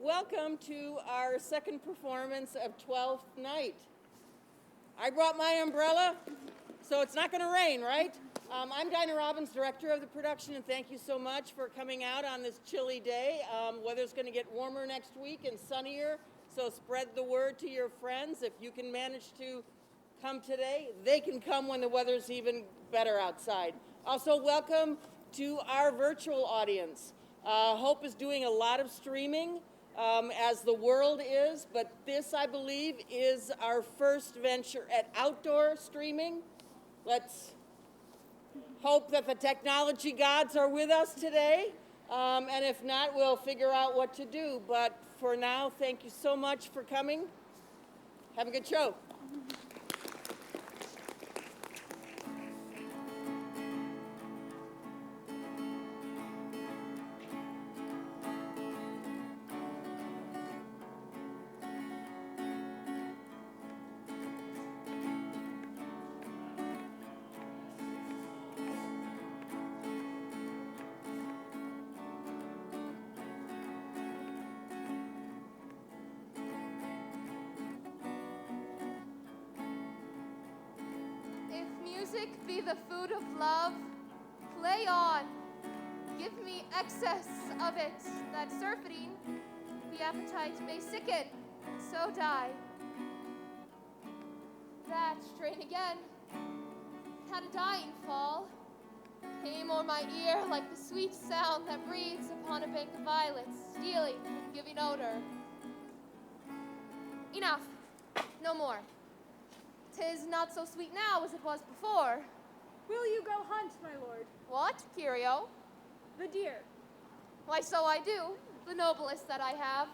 welcome to our second performance of 12th Night. I brought my umbrella, so it's not going to rain, right? I'm Dinah Robbins, director of the production, and thank you so much for coming out on this chilly day. Weather's going to get warmer next week and sunnier, so spread the word to your friends. If you can manage to come today, they can come when the weather's even better outside. Also, welcome to our virtual audience. Hope is doing a lot of streaming, as the world is, but this, I believe, is our first venture at outdoor streaming. Let's hope that the technology gods are with us today, and if not, we'll figure out what to do. But for now, thank you so much for coming. Have a good show. Music be the food of love, play on, give me excess of it, that surfeiting the appetite may sicken, and so die. That strain again had a dying fall, came o'er my ear like the sweet sound that breathes upon a bank of violets, stealing with giving odor. Enough, no more. 'Tis not so sweet now as it was before. Will you go hunt, my lord? What, Curio? The deer. Why, so I do, the noblest that I have.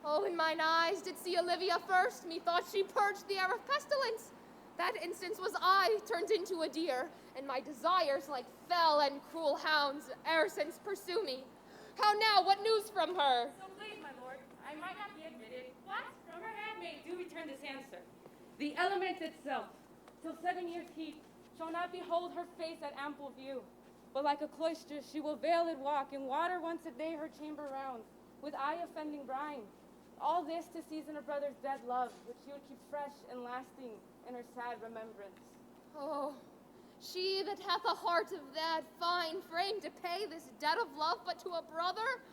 Oh, in mine eyes did see Olivia first, methought she purged the air of pestilence. That instance was I turned into a deer, and my desires like fell and cruel hounds e'er since pursue me. How now, what news from her? So please, my lord, I might not be admitted, but from her handmaid do return this answer. The element itself, till 7 years' heat, shall not behold her face at ample view, but like a cloister she will veiled walk, and water once a day her chamber round, with eye-offending brine. All this to season her brother's dead love, which she would keep fresh and lasting in her sad remembrance. Oh, she that hath a heart of that fine frame to pay this debt of love but to a brother?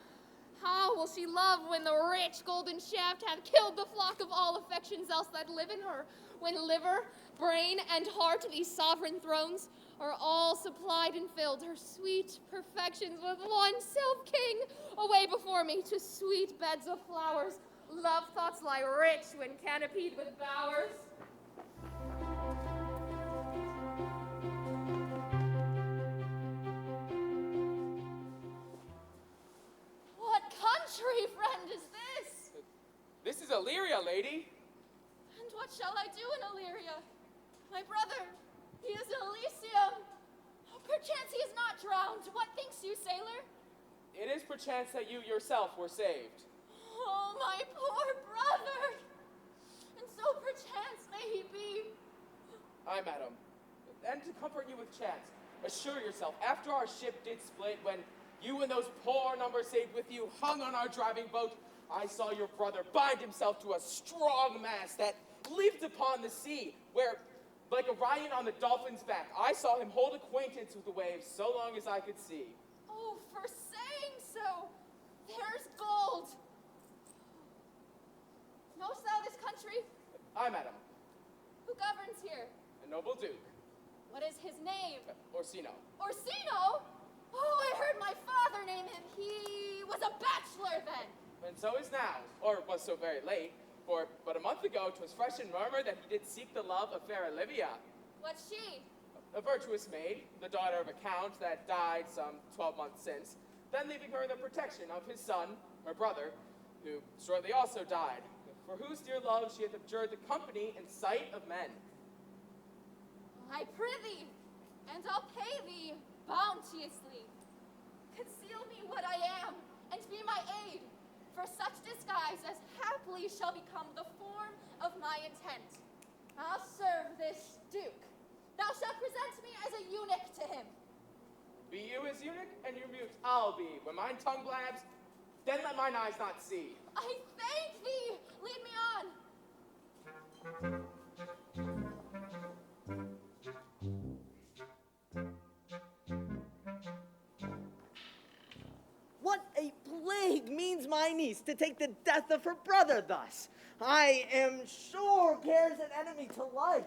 How will she love when the rich golden shaft hath killed the flock of all affections else that live in her? When liver, brain, and heart, these sovereign thrones, are all supplied and filled, her sweet perfections with one self-king, away before me to sweet beds of flowers. Love thoughts lie rich when canopied with bowers. What country, friend, is this? This is Illyria, lady. And what shall I do in Illyria? My brother, he is in Elysium. Oh, perchance he is not drowned. What thinks you, sailor? It is perchance that you yourself were saved. Oh, my poor brother. And so perchance may he be. Aye, madam. And to comfort you with chance, assure yourself, after our ship did split, when you and those poor numbers saved with you hung on our driving boat, I saw your brother bind himself to a strong mast that lived upon the sea, where, like Orion on the dolphin's back, I saw him hold acquaintance with the waves so long as I could see. Oh, for saying so, there's gold. Knowest thou this country? Aye, madam. Who governs here? A noble duke. What is his name? Orsino. Orsino? Oh, I heard my father name him. He was a bachelor then. And so is now, or was so very late, for but a month ago 'twas fresh in murmur that he did seek the love of fair Olivia. What's she? A virtuous maid, the daughter of a count that died some 12 months since, then leaving her in the protection of his son, her brother, who shortly also died, for whose dear love she hath abjured the company and sight of men. I prithee, and I'll pay thee bounteously. Conceal me what I am, and be my aid, for such disguise as haply shall become the form of my intent. I'll serve this duke. Thou shalt present me as a eunuch to him. Be you his eunuch, and your mute I'll be. When mine tongue blabs, Then let mine eyes not see. I thank thee. Lead me on. What a plague means my niece to take the death of her brother thus? I am sure care's an enemy to life.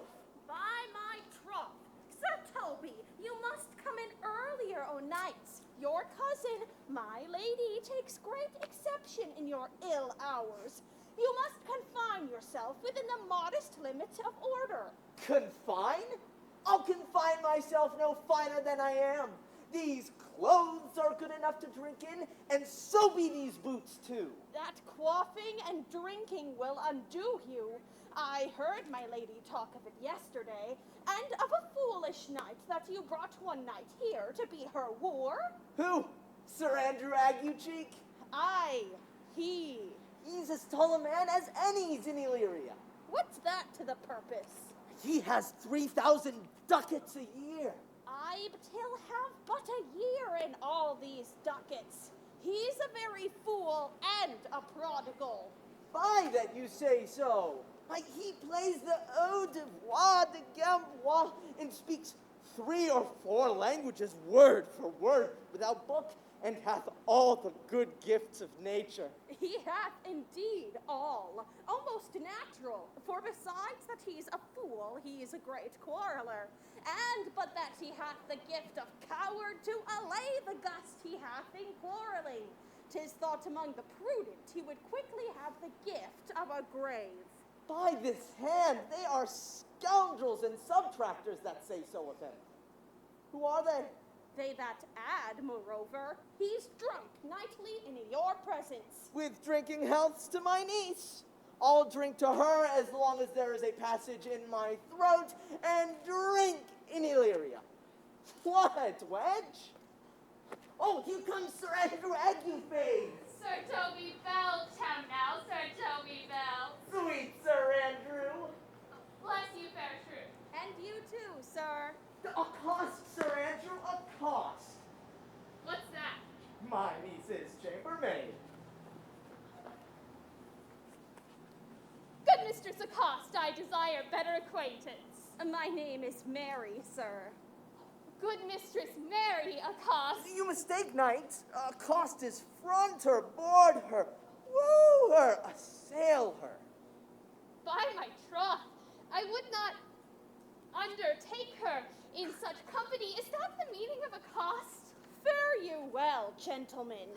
By my troth, Sir Toby, you must come in earlier o' nights. Your cousin, my lady, takes great exception in your ill hours. You must confine yourself within the modest limits of order. Confine? I'll confine myself no finer than I am. These clothes are good enough to drink in, and so be these boots too. That quaffing and drinking will undo you. I heard my lady talk of it yesterday, and of a foolish knight that you brought one night here to be her wooer. Who? Sir Andrew Aguecheek? Aye, he. He's as tall a man as any's in Illyria. What's that to the purpose? He has 3,000 ducats a year. I he'll have but a year in all these ducats. He's a very fool and a prodigal. Fie that you say so. Why, he plays the Eau de Voix de Gambois and speaks 3 or 4 languages word for word without book, and hath all the good gifts of nature. He hath indeed all, almost natural, for besides that he's a fool, he's a great quarreler, and but that he hath the gift of coward to allay the gust he hath in quarreling. 'Tis thought among the prudent he would quickly have the gift of a grave. By this hand, they are scoundrels and subtractors that say so of him. Who are they? They that add, moreover, he's drunk nightly in your presence. With drinking healths to my niece. I'll drink to her as long as there is a passage in my throat, and drink in Illyria. What, wench? Oh, here comes Sir Andrew Aguecheek. Sir Toby Bell, come now, Sir Toby Bell. Sweet Sir Andrew. Bless you, fair shrew. And you too, sir. Accost, Sir Andrew, accost. What's that? My niece's chambermaid. Good Mistress Accost, I desire better acquaintance. My name is Mary, sir. Good Mistress Mary Accost. You mistake, knight. Accost is front her, board her, woo her, assail her. By my troth, I would not undertake her in such company. Is that the meaning of accost? Fare you well, gentlemen.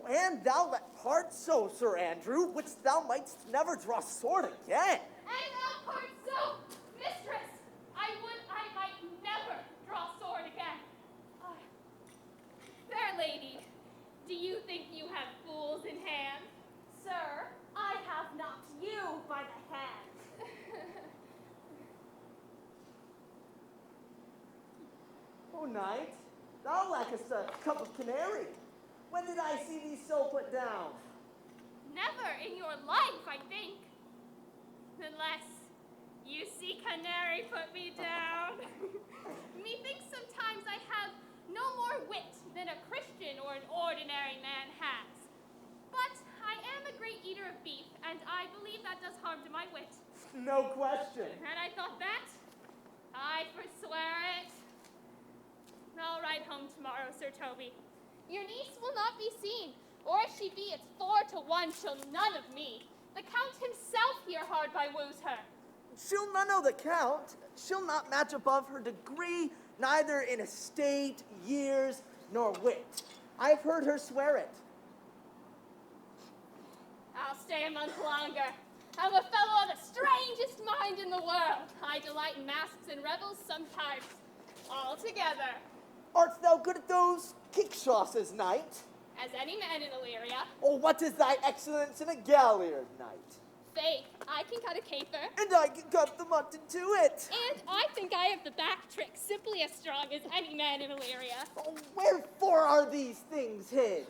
And thou let part so, Sir Andrew, which thou mightst never draw sword again. And thou part so, mistress, I might never draw sword again. Fair lady, do you think you have fools in hand? Sir, I have not you by the hand. Oh, knight, thou lackest a cup of canary. When did I see thee so put down? Never in your life, I think. Unless you see canary put me down. Methinks sometimes I have no more wit than a Christian or an ordinary man has. But I am a great eater of beef, and I believe that does harm to my wit. No question. And I thought that, I forswear it. I'll ride home tomorrow, Sir Toby. Your niece will not be seen, or if she be, it's 4 to 1, she'll none of me. The Count himself here hard by woos her. She'll none know the count. She'll not match above her degree, neither in estate, years, nor wit. I've heard her swear it. I'll stay a month longer. I'm a fellow of the strangest mind in the world. I delight in masks and revels sometimes, all together. Art thou good at those kickshaws, knight? As any man in Illyria. Or what is thy excellence in a galliard, knight? Faith, I can cut a caper. And I can cut the mutton to it. And I think I have the back trick simply as strong as any man in Illyria. Oh, wherefore are these things hid?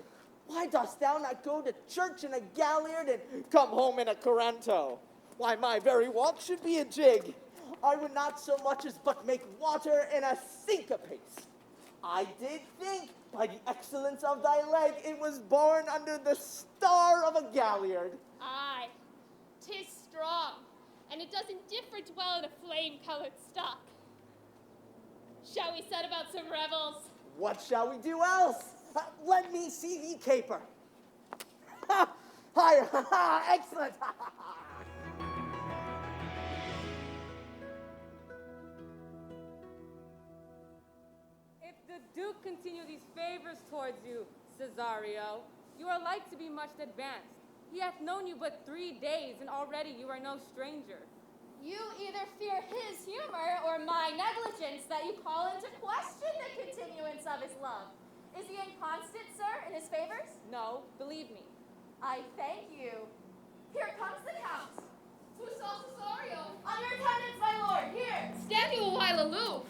Why dost thou not go to church in a galliard and come home in a coranto? Why, my very walk should be a jig. I would not so much as but make water in a syncopace. I did think By the excellence of thy leg, it was born under the star of a galliard. Aye, 'tis strong, and it does indifferent well in a flame-colored stock. Shall we set about some revels? What shall we do else? Let me see thee caper. Ha! Higher! Ha ha! Excellent! Ha ha ha! If the Duke continue these favors towards you, Cesario, you are like to be much advanced. He hath known you but 3 days, and already you are no stranger. You either fear his humor or my negligence that you call into question the continuance of his love. Is he inconstant, sir, in his favors? No, believe me. I thank you. Here comes the Count. Who saw Cesario? On your attendance, my lord, here. Stand you a while aloof.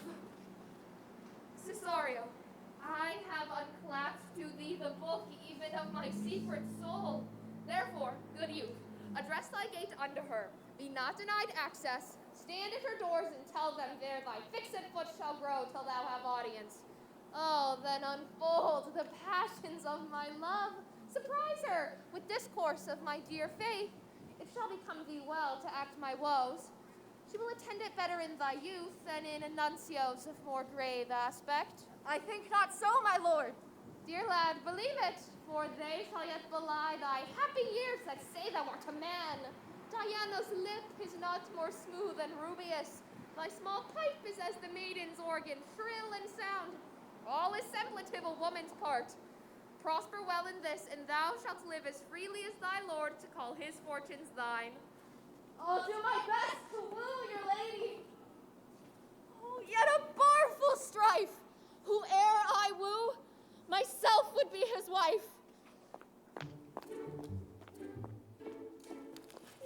Cesario, I have unclasped to thee the book even of my secret soul. Therefore, good youth, address thy gate unto her. Be not denied access. Stand at her doors and tell them there thy fixed foot shall grow till thou have audience. Oh, then unfold the passions of my love. Surprise her with discourse of my dear faith. It shall become thee well to act my woes. She will attend it better in thy youth than in enuncios of more grave aspect. I think not so, my lord. Dear lad, believe it, for they shall yet belie thy happy years that say thou art a man. Diana's lip is not more smooth and rubious. Thy small pipe is as the maiden's organ, shrill and sound. All is semblance a woman's part. Prosper well in this, and thou shalt live as freely as thy lord to call his fortunes thine. I'll do my best to woo your lady. Oh, yet a barful strife! Whoe'er I woo, myself would be his wife.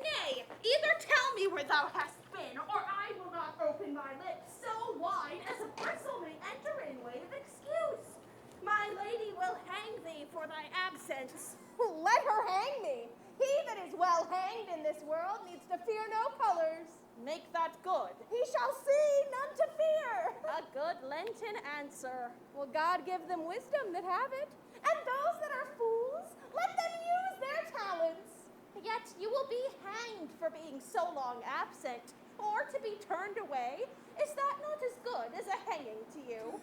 Nay, either tell me where thou hast been, or I will not open my lips so wide as a bristle may enter in way of excuse. My lady will hang thee for thy absence. Let her hang me. He that is well hanged in this world needs to fear no colors. Make that good. He shall see, none to fear. A good Lenten answer. Will God give them wisdom that have it? And those that are fools, let them use their talents. Yet you will be hanged for being so long absent, or to be turned away. Is that not as good as a hanging to you?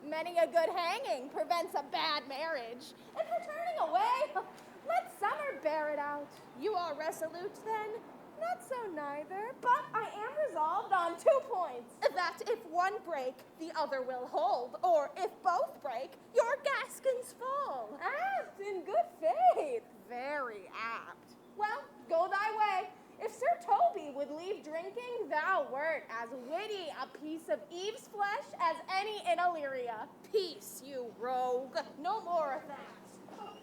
Many a good hanging prevents a bad marriage. And for turning away, let summer bear it out. You are resolute then? Not so neither, but I am resolved on 2 points. That if one break, the other will hold, or if both break, your gaskins fall. Apt, in good faith. Very apt. Well, go thy way. If Sir Toby would leave drinking, thou wert as witty a piece of Eve's flesh as any in Illyria. Peace, you rogue. No more of that.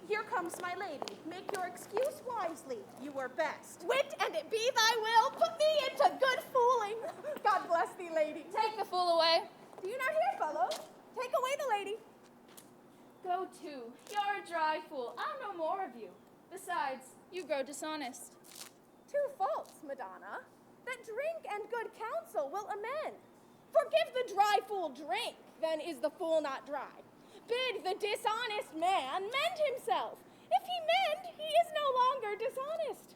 Here comes my lady. Make your excuse wisely. You were best. Wit, and it be thy will, put thee into good fooling. God bless thee, lady. Take the fool away. Do you not hear, fellows? Take away the lady. Go to. You're a dry fool. I'll no more of you. Besides, you grow dishonest. 2 faults, Madonna, that drink and good counsel will amend. Forgive the dry fool drink, then is the fool not dry. Bid the dishonest man mend himself. If he mend, he is no longer dishonest.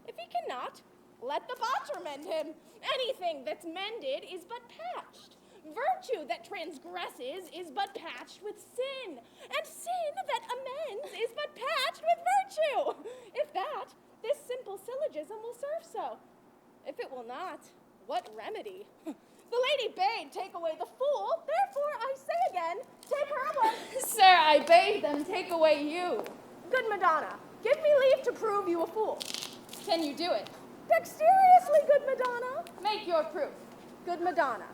If he cannot, let the botcher mend him. Anything that's mended is but patched. Virtue that transgresses is but patched with sin, and sin that amends is but patched with virtue. If that, this simple syllogism will serve so. If it will not, what remedy? The lady bade take away the fool, therefore I say again, take her away. Sir, I bade them take away you. Good Madonna, give me leave to prove you a fool. Can you do it? Dexterously, good Madonna. Make your proof. Good Madonna,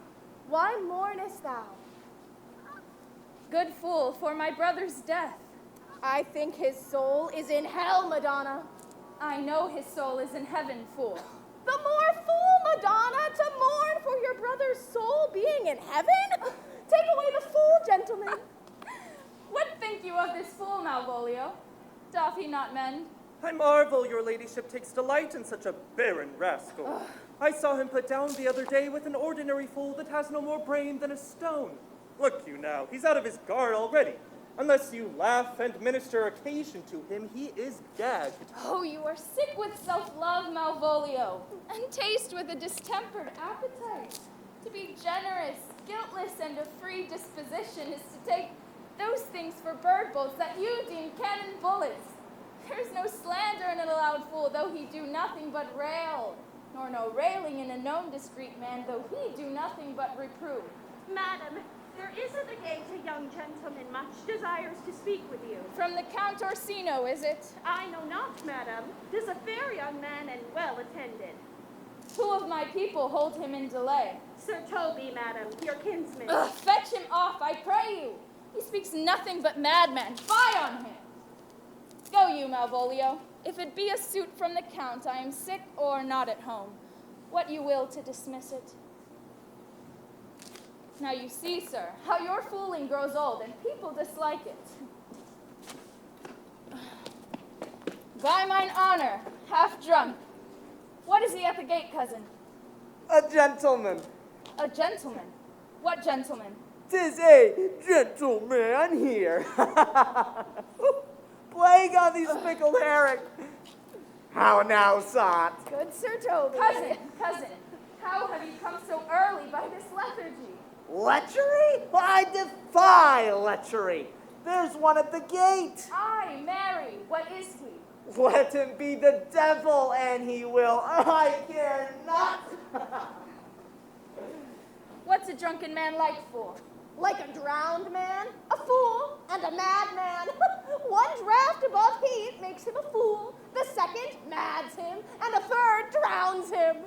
why mournest thou? Good fool, for my brother's death. I think his soul is in hell, Madonna. I know his soul is in heaven, fool. The more fool, Madonna, to mourn for your brother's soul being in heaven? Take away the fool, gentlemen. What think you of this fool, Malvolio? Doth he not mend? I marvel your ladyship takes delight in such a barren rascal. I saw him put down the other day with an ordinary fool that has no more brain than a stone. Look you now, he's out of his guard already. Unless you laugh and minister occasion to him, he is gagged. Oh, you are sick with self-love, Malvolio, and taste with a distempered appetite. To be generous, guiltless, and of free disposition is to take those things for bird bolts that you deem cannon bullets. There is no slander in a loud fool, though he do nothing but rail, nor no railing in a known discreet man, though he do nothing but reprove. Madam, there is at the gate a young gentleman much desires to speak with you. From the Count Orsino, is it? I know not, madam. 'Tis a fair young man and well attended. Who of my people hold him in delay? Sir Toby, madam, your kinsman. Fetch him off, I pray you. He speaks nothing but madman. Fie on him. Go you, Malvolio. If it be a suit from the Count, I am sick or not at home. What you will to dismiss it. Now you see, sir, how your fooling grows old, and people dislike it. By mine honor, half drunk. What is he at the gate, cousin? A gentleman. A gentleman. What gentleman? 'Tis a gentleman here. Plague on these pickled herring. How now, sot? Good Sir Toby. Cousin, how have you come so early by this lethargy? Lechery? I defy lechery. There's one at the gate. Aye, marry, what is he? Let him be the devil, and he will. I care not. What's a drunken man like for? Like a drowned man, a fool, and a madman. One draft above heat makes him a fool, the second mads him, and a third drowns him.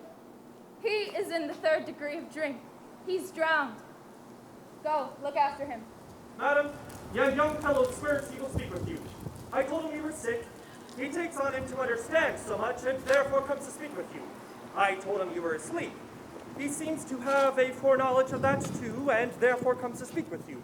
He is in the 3rd degree of drink. He's drowned. Go, look after him. Madam, young fellow swears he will speak with you. I told him you were sick. He takes on him to understand so much, and therefore comes to speak with you. I told him you were asleep. He seems to have a foreknowledge of that too, and therefore comes to speak with you.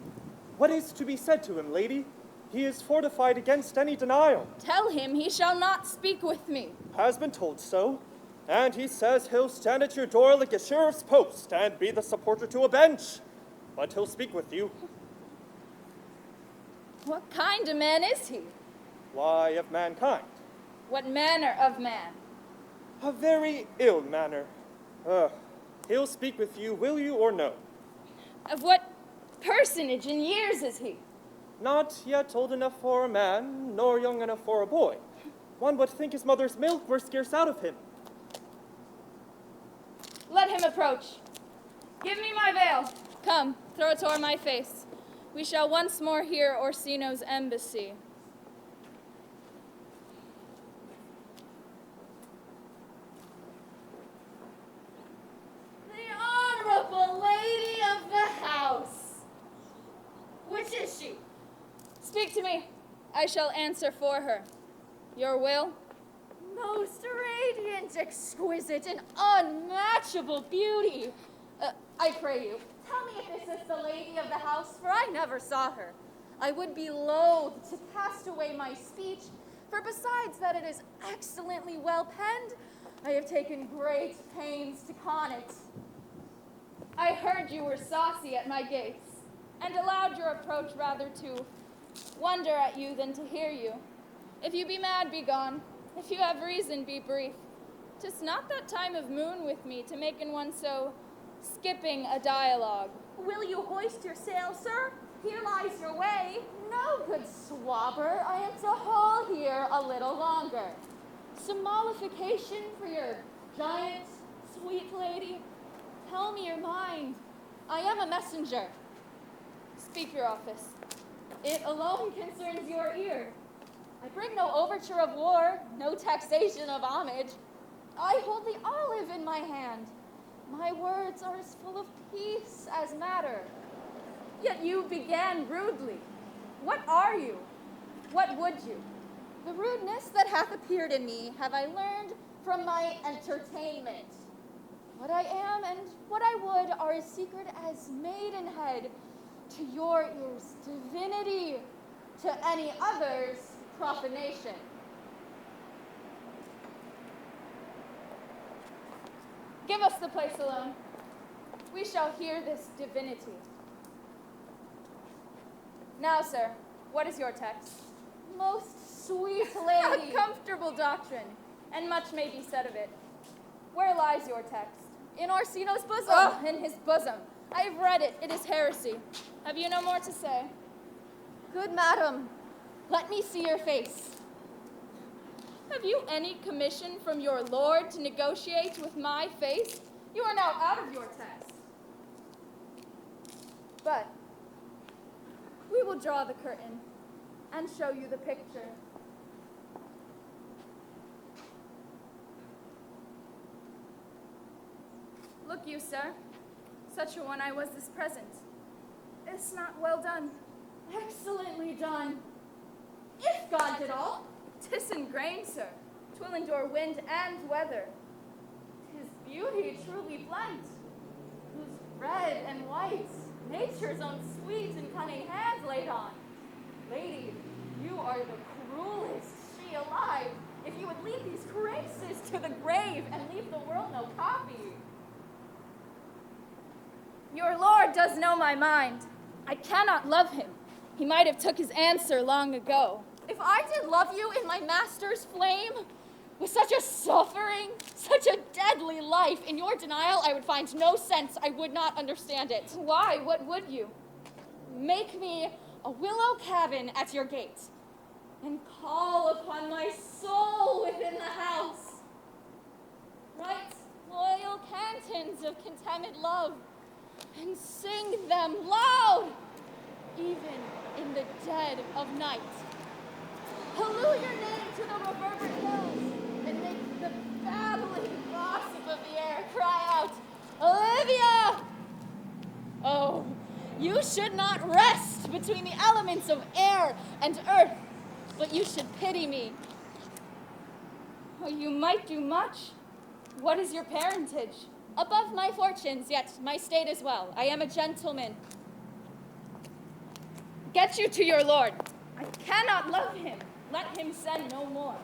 What is to be said to him, lady? He is fortified against any denial. Tell him he shall not speak with me. Has been told so. And he says he'll stand at your door like a sheriff's post and be the supporter to a bench. But he'll speak with you. What kind of man is he? Why, of mankind. What manner of man? A very ill manner. He'll speak with you, will you or no? Of what personage in years is he? Not yet old enough for a man, nor young enough for a boy. One would think his mother's milk were scarce out of him. Let him approach. Give me my veil. Come, throw it o'er my face. We shall once more hear Orsino's embassy. The honorable lady of the house. Which is she? Speak to me. I shall answer for her. Your will? Most radiant, exquisite, and unmatchable beauty. I pray you, tell me if this is the lady of the house, for I never saw her. I would be loath to cast away my speech, for besides that it is excellently well penned, I have taken great pains to con it. I heard you were saucy at my gates, and allowed your approach rather to wonder at you than to hear you. If you be mad, be gone. If you have reason, be brief. 'Tis not that time of moon with me to make in one so skipping a dialogue. Will you hoist your sail, sir? Here lies your way. No, good swabber, I am to haul here a little longer. Some mollification for your giant, sweet lady. Tell me your mind. I am a messenger. Speak your office. It alone concerns your ear. I bring no overture of war, no taxation of homage. I hold the olive in my hand. My words are as full of peace as matter. Yet you began rudely. What are you? What would you? The rudeness that hath appeared in me have I learned from my entertainment. What I am and what I would are as secret as maidenhead to your ears, divinity to any other's profanation. Give us the place alone. We shall hear this divinity. Now, sir, What is your text? Most sweet A lady. comfortable doctrine, and much may be said of it. Where lies your text? In Orsino's bosom. Oh, in his bosom. I have read it. It is heresy. Have you no more to say? Good madam, let me see your face. Have you any commission from your lord to negotiate with my face? You are now out of your text. But we will draw the curtain and show you the picture. Look you, sir, such a one I was this present. It's not well done. Excellently done. If God did all, 'tis in grain, sir. 'Twill endure wind and weather. 'Tis beauty truly blent, whose red and white nature's own sweet and cunning hands laid on. Lady, you are the cruelest she alive, if you would lead these graces to the grave and leave the world no copy. Your lord does know my mind. I cannot love him. He might have took his answer long ago. If I did love you in my master's flame, with such a suffering, such a deadly life, in your denial I would find no sense. I would not understand it. Why? What would you? Make me a willow cabin at your gate, and call upon my soul within the house. Write loyal cantons of contented love, and sing them loud, even in the dead of night. Halloo your name to the reverberant hills, and make the babbling gossip of the air cry out, Olivia! Oh, you should not rest between the elements of air and earth, but you should pity me. Oh, you might do much. What is your parentage? Above my fortunes, yet my state as well. I am a gentleman. Get you to your lord. I cannot love him. Let him send no more.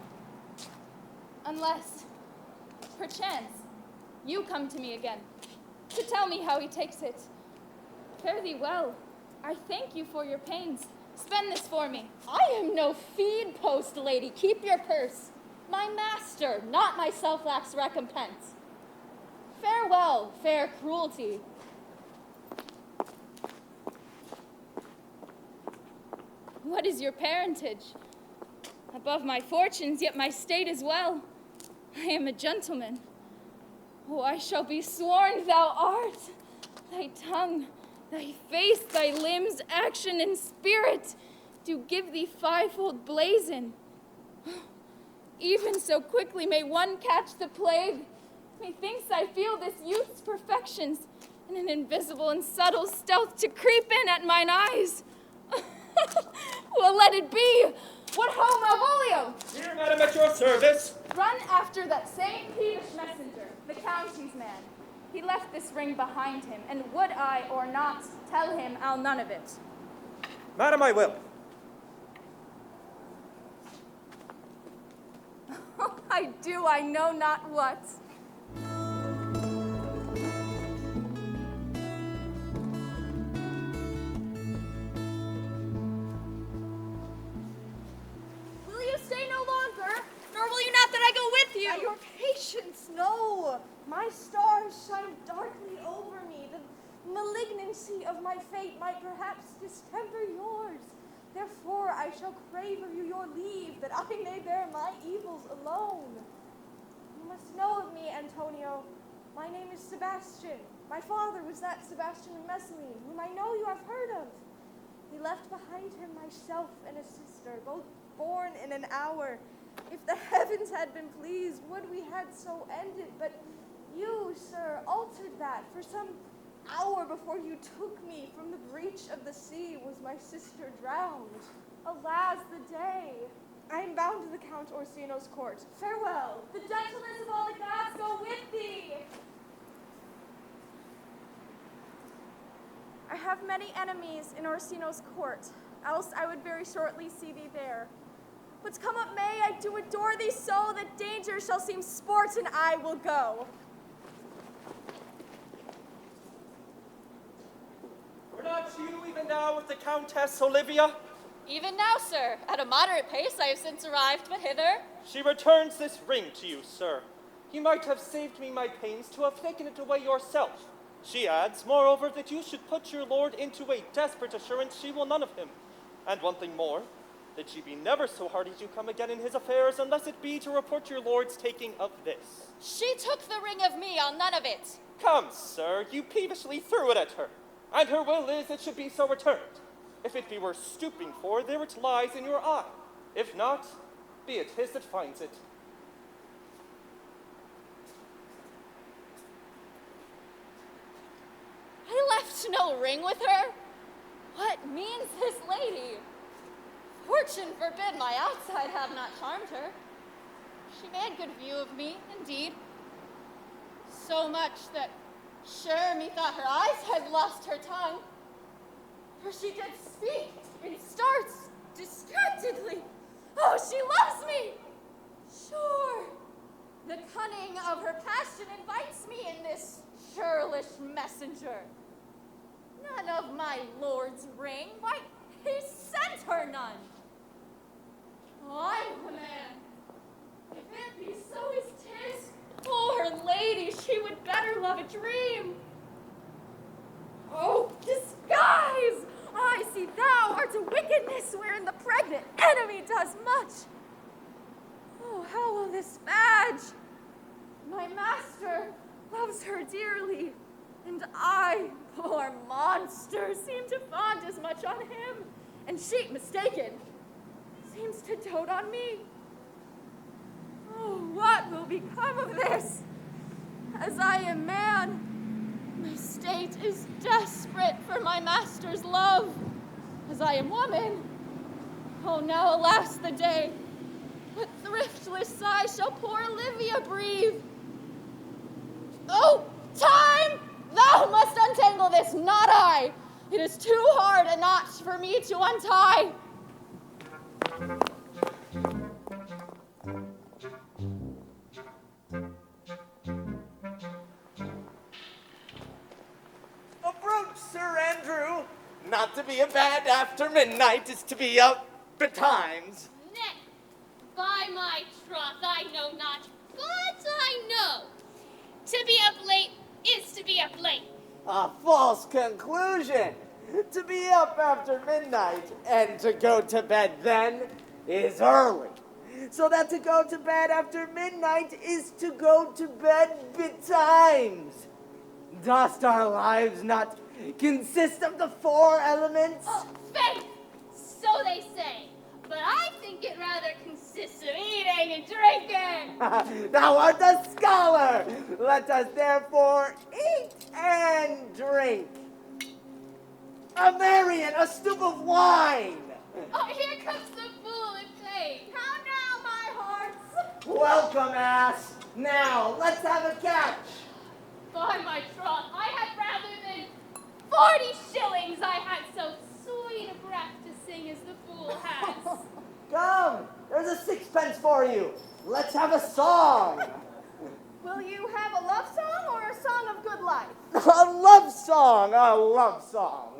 Unless, perchance, you come to me again to tell me how he takes it. Fare thee well. I thank you for your pains. Spend this for me. I am no feed post, lady. Keep your purse. My master, not myself, lacks recompense. Farewell, fair cruelty. What is your parentage? Above my fortunes, yet my state is well. I am a gentleman. Oh, I shall be sworn thou art. Thy tongue, thy face, thy limbs, action, and spirit do give thee fivefold blazon. Even so quickly may one catch the plague. Methinks I feel this youth's perfections in an invisible and subtle stealth to creep in at mine eyes. Well, let it be. What ho, Malvolio? Here, madam, at your service. Run after that same peevish messenger, the county's man. He left this ring behind him, and would I or not tell him I'll none of it. Madam, I will. I do, I know not what. Will you stay no longer? Nor will you not that I go with you? At your patience, no. My stars shine darkly over me. The malignancy of my fate might perhaps distemper yours. Therefore, I shall crave of you your leave, that I may bear my evils alone. You must know of me, Antonio. My name is Sebastian. My father was that Sebastian of Messaline, whom I know you have heard of. He left behind him myself and a sister, both born in an hour. If the heavens had been pleased, would we had so ended, but you, sir, altered that. For some hour before you took me from the breach of the sea was my sister drowned. Alas, the day. I am bound to the Count Orsino's court. Farewell. The gentleness of all the gods go with thee. I have many enemies in Orsino's court, else I would very shortly see thee there. But come what may, I do adore thee so that danger shall seem sport, and I will go. Were not you even now with the Countess Olivia? Even now, sir, at a moderate pace, I have since arrived but hither. She returns this ring to you, sir. You might have saved me my pains to have taken it away yourself. She adds, moreover, that you should put your lord into a desperate assurance she will none of him. And one thing more, that she be never so hearty to come again in his affairs, unless it be to report your lord's taking of this. She took the ring of me, I'll none of it. Come, sir, you peevishly threw it at her, and her will is it should be so returned. If it be worth stooping for, there it lies in your eye. If not, be it his that finds it. I left no ring with her. What means this lady? Fortune forbid my outside have not charmed her. She made good view of me, indeed. So much that sure methought her eyes had lost her tongue. For she did speak in starts, distractedly. Oh, she loves me! Sure, the cunning of her passion invites me in this churlish messenger. None of my lord's ring, why, he sent her none. I'm the man. If it be so as 'tis, poor lady, she would better love a dream. Oh, disguise! I see thou art a wickedness wherein the pregnant enemy does much. Oh, how will this badge? My master loves her dearly, and I, poor monster, seem to fond as much on him, and she, mistaken, seems to dote on me. Oh, what will become of this? As I am man, my state is desperate for my master's love. As I am woman, oh, now alas the day. What thriftless sigh shall poor Olivia breathe? Oh, time! Thou must untangle this, not I. It is too hard a knot for me to untie. Approach, Sir Andrew. Not to be a bed after midnight is to be up betimes. Nay, by my troth, I know not, but I know. To be up late is to be up late. A false conclusion. To be up after midnight and to go to bed then is early. So that to go to bed after midnight is to go to bed betimes. Dost our lives not consist of the four elements? Oh, faith, so they say. But I think it rather consists of eating and drinking. Thou art a scholar. Let us therefore eat and drink. A Marion, a stoup of wine. Oh, here comes the fool in faith. How now, my hearts? Welcome, ass. Now, let's have a catch. By my troth, I had rather than 40 shillings I had so sweet a breath to sing as the fool has. Come, there's a sixpence for you. Let's have a song. Will you have a love song or a song of good life? A love song, a love song.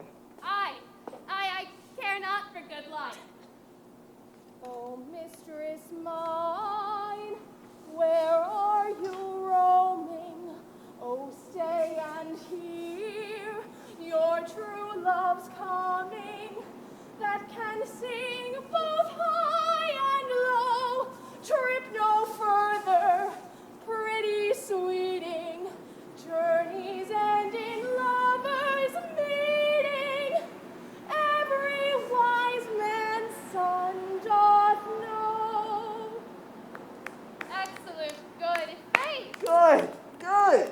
I care not for good life. Oh, mistress mine, where are you roaming? Oh, stay and hear your true love's coming, that can sing both high and low. Trip no further, pretty sweeting, journeys end in lovers meeting. Every wise man's son doth know. Excellent, good faith. Good, good.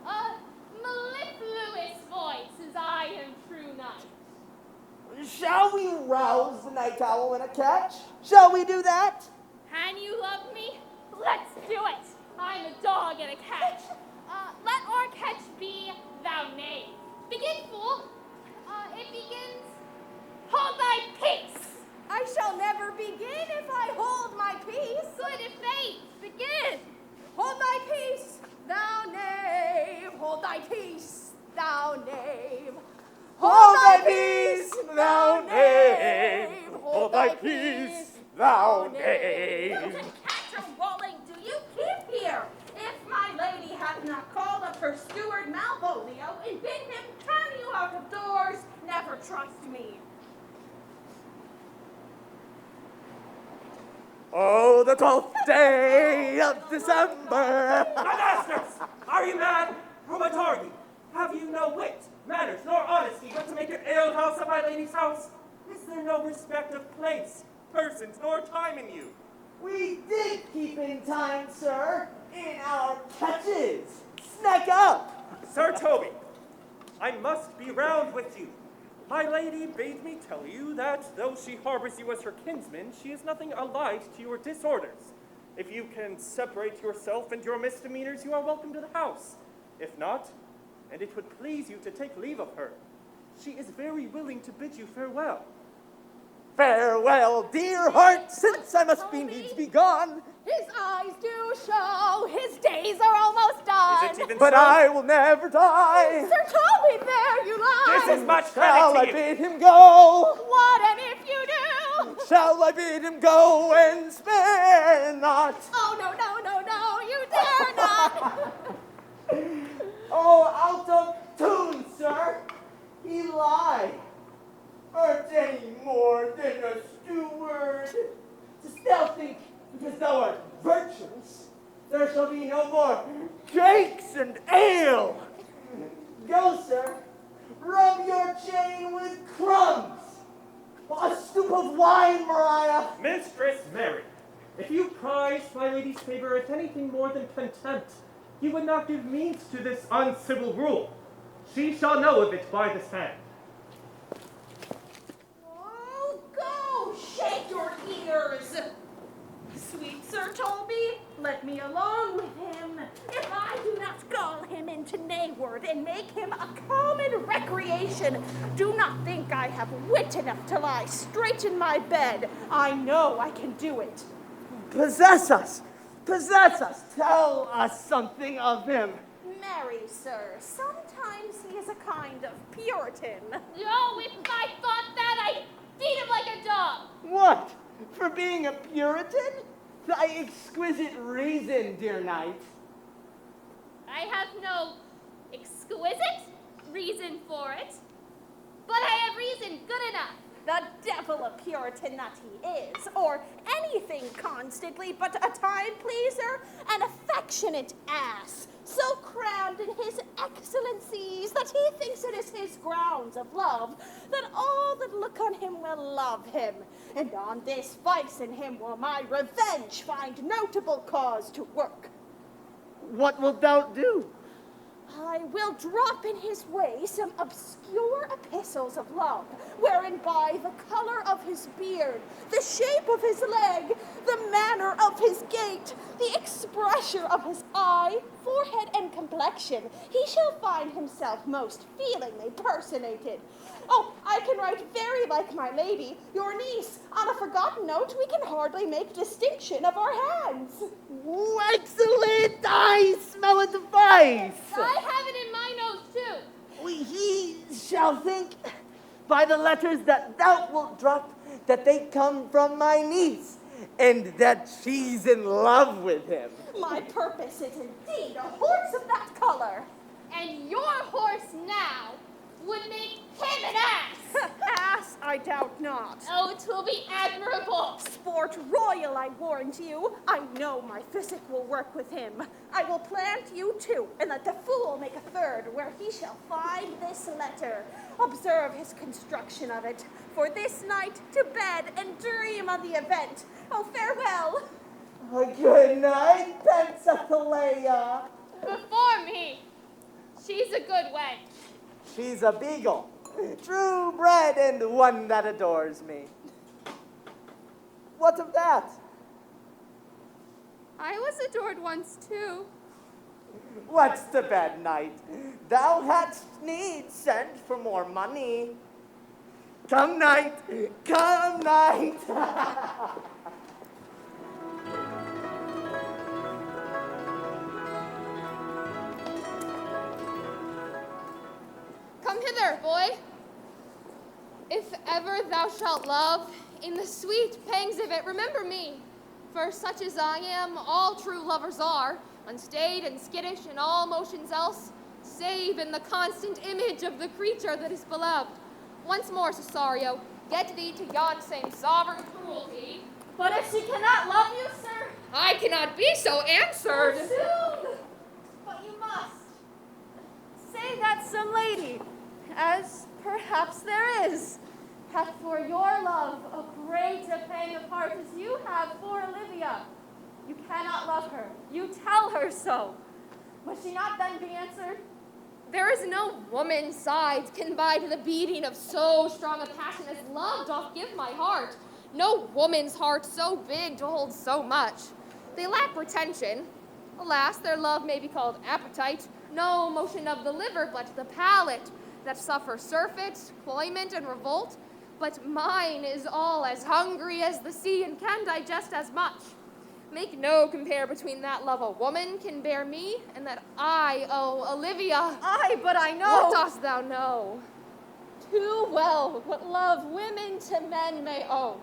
A mellifluous voice as I am true knight. Shall we rouse the night owl in a catch? Shall we do that? Can you love me? Let's do it. I'm a dog at a catch. Let our catch be thou knave. Begin, fool. It begins, hold thy peace. I shall never begin if I hold my peace. Good faith, begin. Hold thy peace, thou knave. Hold thy peace, thou knave. Hold thy peace, thou knave. Hold the 12th day of December. My masters! Are you mad? Or what are you? Have you no wit, manners, nor honesty, but to make an alehouse of my lady's house? Is there no respect of place, persons, nor time in you? We did keep in time, sir, in our catches. Snack up. Sir Toby, I must be round with you. My lady bade me tell you that though she harbors you as her kinsman, she is nothing allied to your disorders. If you can separate yourself and your misdemeanors, you are welcome to the house. If not, and it would please you to take leave of her, she is very willing to bid you farewell. Farewell, dear heart, since I must be needs be gone. His eyes do show, his days are almost done. Is it even But so? I will never die. Sir Toby, there you lie. This is much Shall I credit to you. bid him go? What and if you do? Shall I bid him go and spare not? Oh, no, no, no, no, you dare not. Oh, out of tune, sir. He lie. Art any more than a steward? Dost thou think, because thou art virtuous, there shall be no more cakes and ale? Go, sir. Rub your chain with crumbs. A stoop of wine, Mariah. Mistress Mary, if you prize my lady's favor as anything more than contempt, you would not give means to this uncivil rule. She shall know of it by this hand. Oh, go, shake your ears. Sweet Sir Toby, let me alone with him. If I do not gull him into nayward and make him a common recreation, do not think I have wit enough to lie straight in my bed. I know I can do it. Possess us. Possess us. Tell us something of him. Marry, sir, sometimes he is a kind of Puritan. Oh, if I thought that, I'd beat him like a dog. What? For being a Puritan? Thy exquisite reason, dear knight. I have no exquisite reason for it, but I have reason good enough. The devil a Puritan that he is, or anything constantly but a time pleaser, an affectionate ass, so crammed in his excellencies that he thinks it is his grounds of love that all that look on him will love him. And on this vice in him will my revenge find notable cause to work. What wilt thou do? I will drop in his way some obscure epistles of love, wherein by the color of his beard, the shape of his leg, the manner of his gait, the expression of his eye, forehead, and complexion, he shall find himself most feelingly personated. Oh, I can write very like my lady, your niece. On a forgotten note, we can hardly make distinction of our hands. Oh, excellent! I smell a device. I have it in my nose, too. He shall think by the letters that thou wilt drop that they come from my niece, and that she's in love with him. My purpose is indeed a horse of that color. And your horse now would make him an ass. Ass, I doubt not. Oh, it will be admirable. Sport royal, I warrant you. I know my physic will work with him. I will plant you two, and let the fool make a third, where he shall find this letter. Observe his construction of it. For this night, to bed and dream of the event. Oh, farewell. Good night, Pensacola. Before me, she's a good wench. She's a beagle, true bred and one that adores me. What of that? I was adored once too. What's the bad night? Thou hadst need send for more money. Come night, come night. Come hither, boy. If ever thou shalt love, in the sweet pangs of it, remember me. For such as I am, all true lovers are, unstayed and skittish in all motions else, save in the constant image of the creature that is beloved. Once more, Cesario, get thee to yon same sovereign cruelty. But if she cannot love you, sir, I cannot be so answered. Soon, but you must. Say that some lady, as perhaps there is, hath for your love a great a pang of heart as you have for Olivia. You cannot love her. You tell her so. Must she not then be answered? There is no woman's side can bide the beating of so strong a passion as love doth give my heart. No woman's heart so big to hold so much. They lack retention. Alas, their love may be called appetite. No motion of the liver, but the palate, that suffer surfeit, cloyment, and revolt. But mine is all as hungry as the sea, and can digest as much. Make no compare between that love a woman can bear me, and that I owe Olivia. Aye, but I know. What dost thou know? Too well what love women to men may owe.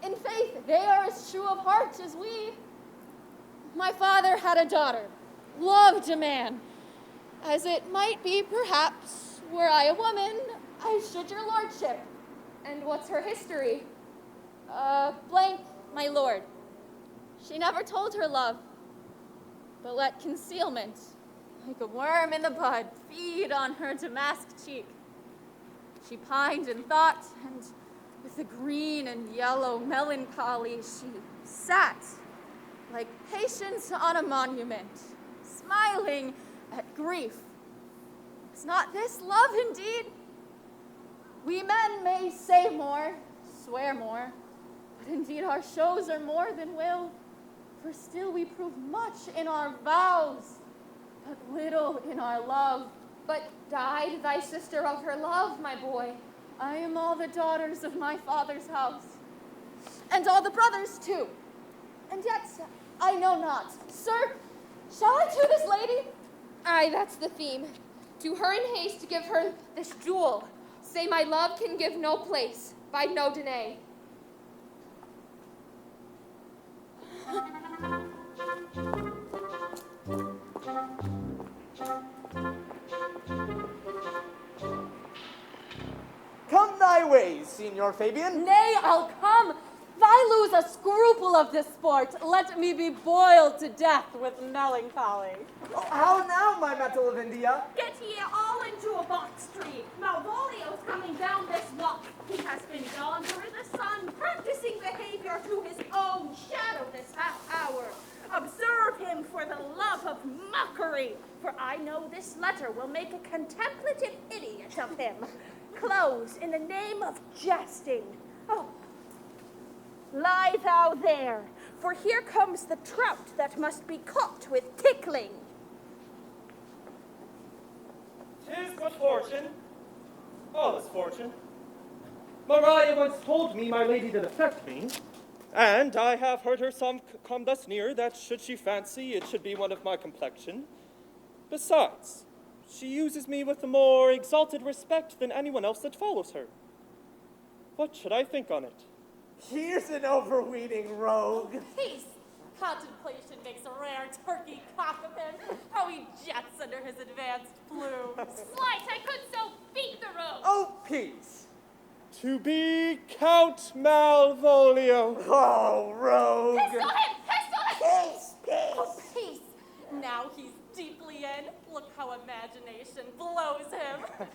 In faith, they are as true of heart as we. My father had a daughter, loved a man, as it might be, perhaps, were I a woman, I should your lordship. And what's her history? Blank, my lord. She never told her love, but let concealment, like a worm in the bud, feed on her damask cheek. She pined in thought, and with the green and yellow melancholy she sat, like patience on a monument, smiling at grief. Is not this love indeed? We men may say more, swear more, but indeed our shows are more than will, for still we prove much in our vows, but little in our love. But died thy sister of her love, my boy? I am all the daughters of my father's house, and all the brothers too. And yet I know not. Sir, shall I to this lady? Aye, that's the theme. To her in haste to give her this jewel. Say my love can give no place, by no denay. Come thy ways, Signor Fabian. Nay, I'll come. If I lose a scruple of this sport, let me be boiled to death with melancholy. Oh, how now, my metal of India? Get ye all into a box tree. Malvolio's coming down this walk. He has been yonder in the sun, practicing behavior to his own shadow this half hour. Observe him for the love of mockery, for I know this letter will make a contemplative idiot of him. Close in the name of jesting. Oh, lie thou there, for here comes the trout that must be caught with tickling. 'Tis but fortune. All is fortune. Maria once told me my lady did affect me, and I have heard her some come thus near that should she fancy it should be one of my complexion. Besides, she uses me with a more exalted respect than anyone else that follows her. What should I think on it? Here's an overweening rogue. Peace! Contemplation makes a rare turkey cock of him. How he jets under his advanced plumes. Slight, I could so beat the rogue. Oh, peace. To be Count Malvolio. Oh, rogue. Pistol him! Pistol him! Peace, peace. Oh, peace! Now he's deeply in. Look how imagination blows him.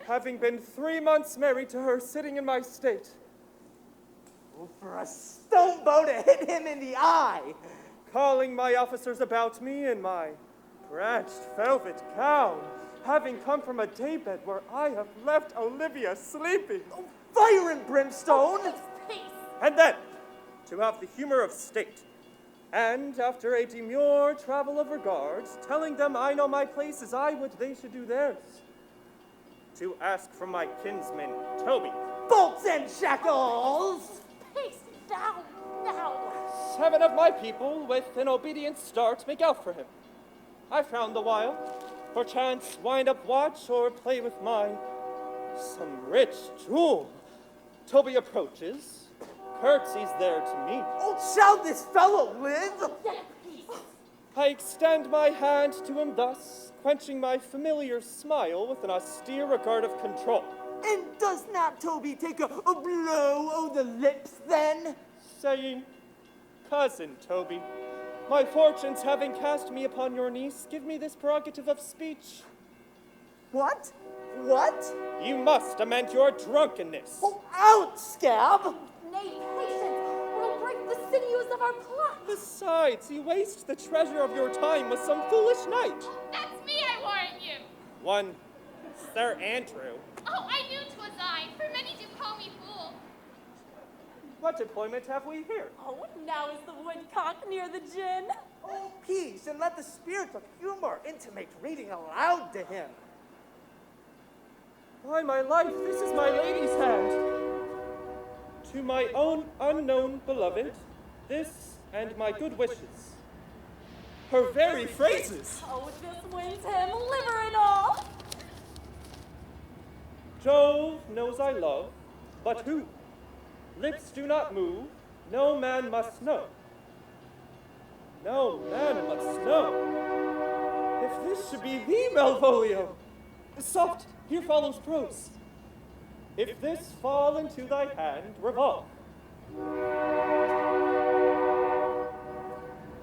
Having been 3 months married to her, sitting in my state, For a stone bow to hit him in the eye. calling my officers about me in my branched velvet gown, having come from a daybed where I have left Olivia sleeping. Fire and brimstone. Peace! And then, to have the humor of state, and after a demure travel of regards, telling them I know my place as I would they should do theirs, to ask from my kinsman, Toby, Bolts and shackles. Peace! Down! Now! 7 of my people, with an obedient start, make out for him. I frown the while, perchance wind up watch or play with mine. Some rich jewel. Toby approaches, curtsies there to me. Oh, shall this fellow live? I extend my hand to him thus, quenching my familiar smile with an austere regard of control. And does not Toby take a blow o' the lips then? Saying, cousin, Toby. My fortunes having cast me upon your niece, give me this prerogative of speech. What? What? You must amend your drunkenness. Oh, out, scab! Nay, patience. We'll break the sinews of our plot. Besides, you waste the treasure of your time with some foolish knight. That's me, I warrant you. One Sir Andrew. Oh, I knew 'twas I, for many do call me fool. What employment have we here? Oh, now is the woodcock near the gin. Oh, peace, and let the spirit of humor intimate reading aloud to him. By my life, this is my lady's hand. To my own unknown beloved, this and my good wishes. Her very phrases. Oh, this wins him, liver and all. Jove knows I love, but who? Lips do not move, no man must know. No man must know. If this should be thee, Malvolio. Soft, here follows prose. If this fall into thy hand, revolve.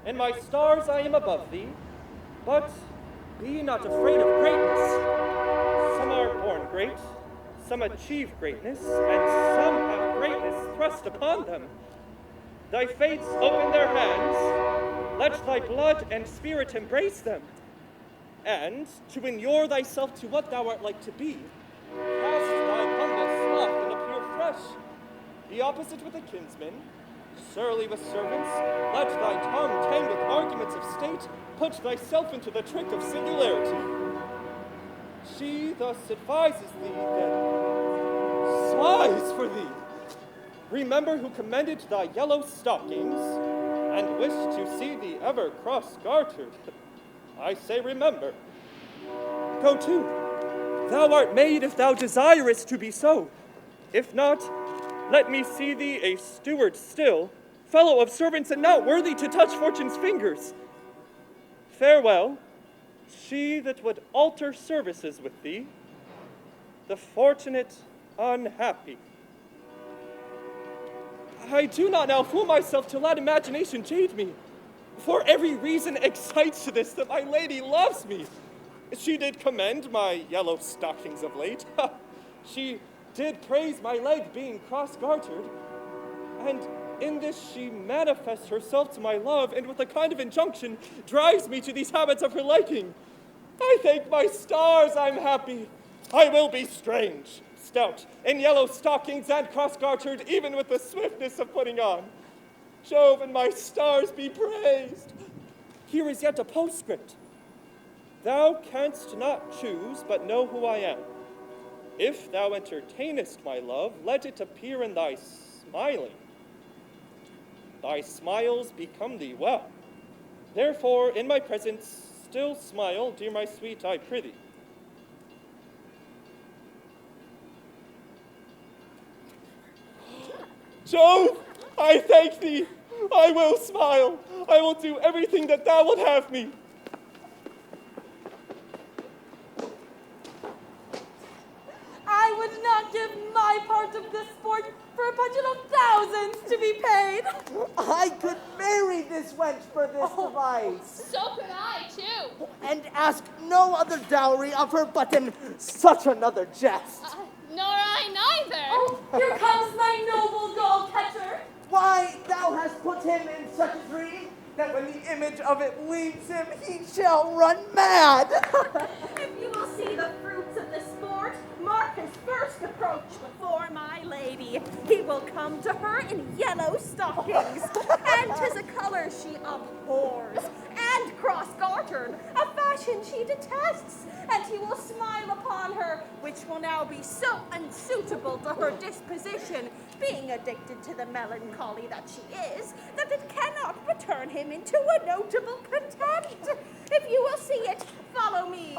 In my stars I am above thee, but be not afraid of greatness. Some are born great, some achieve greatness, and some have greatness thrust upon them. Thy fates open their hands, let thy blood and spirit embrace them. And, to inure thyself to what thou art like to be, cast thy humble sloth and appear fresh. Be opposite with a kinsman, surly with servants, let thy tongue tang with arguments of state, put thyself into the trick of singularity. She thus advises thee, then sighs for thee. Remember who commended thy yellow stockings, and wished to see thee ever cross-gartered. I say remember. Go to. Thou art made if thou desirest to be so. If not, let me see thee a steward still, fellow of servants and not worthy to touch fortune's fingers. Farewell, she that would alter services with thee, the fortunate unhappy. I do not now fool myself to let imagination jade me. For every reason excites to this that my lady loves me. She did commend my yellow stockings of late. She did praise my leg being cross-gartered. And in this she manifests herself to my love, and with a kind of injunction drives me to these habits of her liking. I thank my stars I'm happy. I will be strange, stout, in yellow stockings and cross-gartered, even with the swiftness of putting on. Jove and my stars be praised. Here is yet a postscript. Thou canst not choose, but know who I am. If thou entertainest my love, let it appear in thy smiling. Thy smiles become thee well. Therefore, in my presence, still smile, dear my sweet, I prithee. Jove, I thank thee. I will smile. I will do everything that thou wilt have me. I would not give my part of this sport for a budget of thousands to be paid. I could marry this wench for this device, So could I, too. and ask no other dowry of her but in such another jest. Nor I neither. Oh, here comes my noble goal catcher. Why, thou hast put him in such a dream that when the image of it leaves him, he shall run mad. If you will see the fruits of the sport, mark his first approach before my lady. He will come to her in yellow stockings, and 'tis a color she abhors, and cross-gartered, a fashion she detests, and he will smile upon her, which will now be so unsuitable to her disposition, being addicted to the melancholy that she is, that it cannot but turn him into a notable contempt. If you will see it, follow me.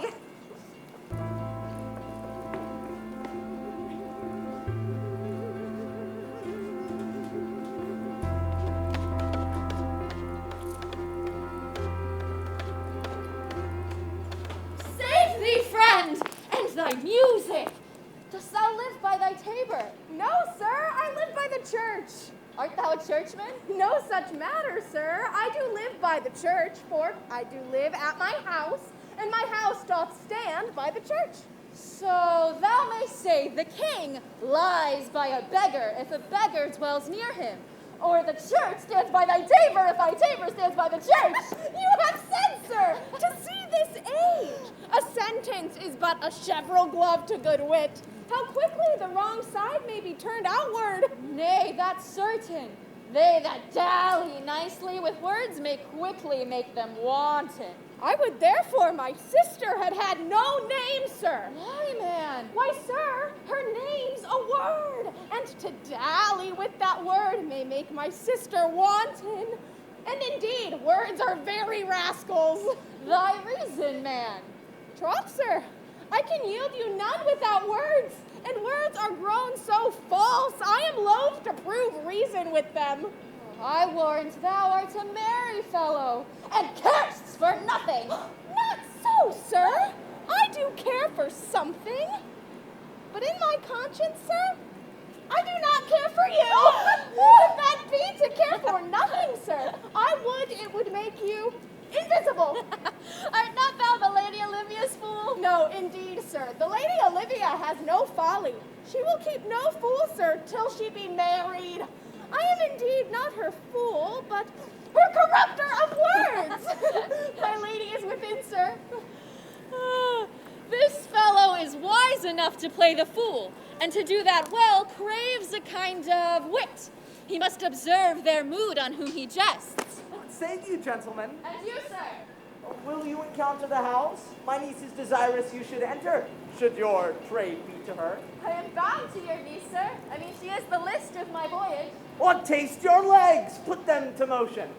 Save thee, friend, and thy music. Dost thou live by thy tabor? No, sir, I live by the church. Art thou a churchman? No such matter, sir. I do live by the church, for I do live at my house, and my house doth stand by the church. So thou may say the king lies by a beggar if a beggar dwells near him, or the church stands by thy tabor if thy tabor stands by the church. You have said, sir, to see this age. A sentence is but a cheverel glove to good wit. How quickly the wrong side may be turned outward. Nay, that's certain. They that dally nicely with words may quickly make them wanton. I would therefore my sister had had no name, sir. Why, man? Why, sir, her name's a word, and to dally with that word may make my sister wanton. And indeed, words are very rascals. Thy reason, man. Troth, sir, I can yield you none without words, and words are grown so false, I am loath to prove reason with them. I warrant thou art a merry fellow, and carest for nothing. Not so, sir. I do care for something. But in my conscience, sir, I do not care for you. If that be to care for nothing, sir, I would it would make you invisible. Art not thou the Lady Olivia's fool? No, indeed, sir. The Lady Olivia has no folly. She will keep no fool, sir, till she be married. I am indeed not her fool, but her corrupter of words. My lady is within, sir. This fellow is wise enough to play the fool, and to do that well craves a kind of wit. He must observe their mood on whom he jests. What say you, gentlemen? And you, sir? Will you encounter the house? My niece is desirous you should enter, should your trade be to her. I am bound to your niece, sir. I mean, she is the list of my voyage. Or taste your legs, put them to motion.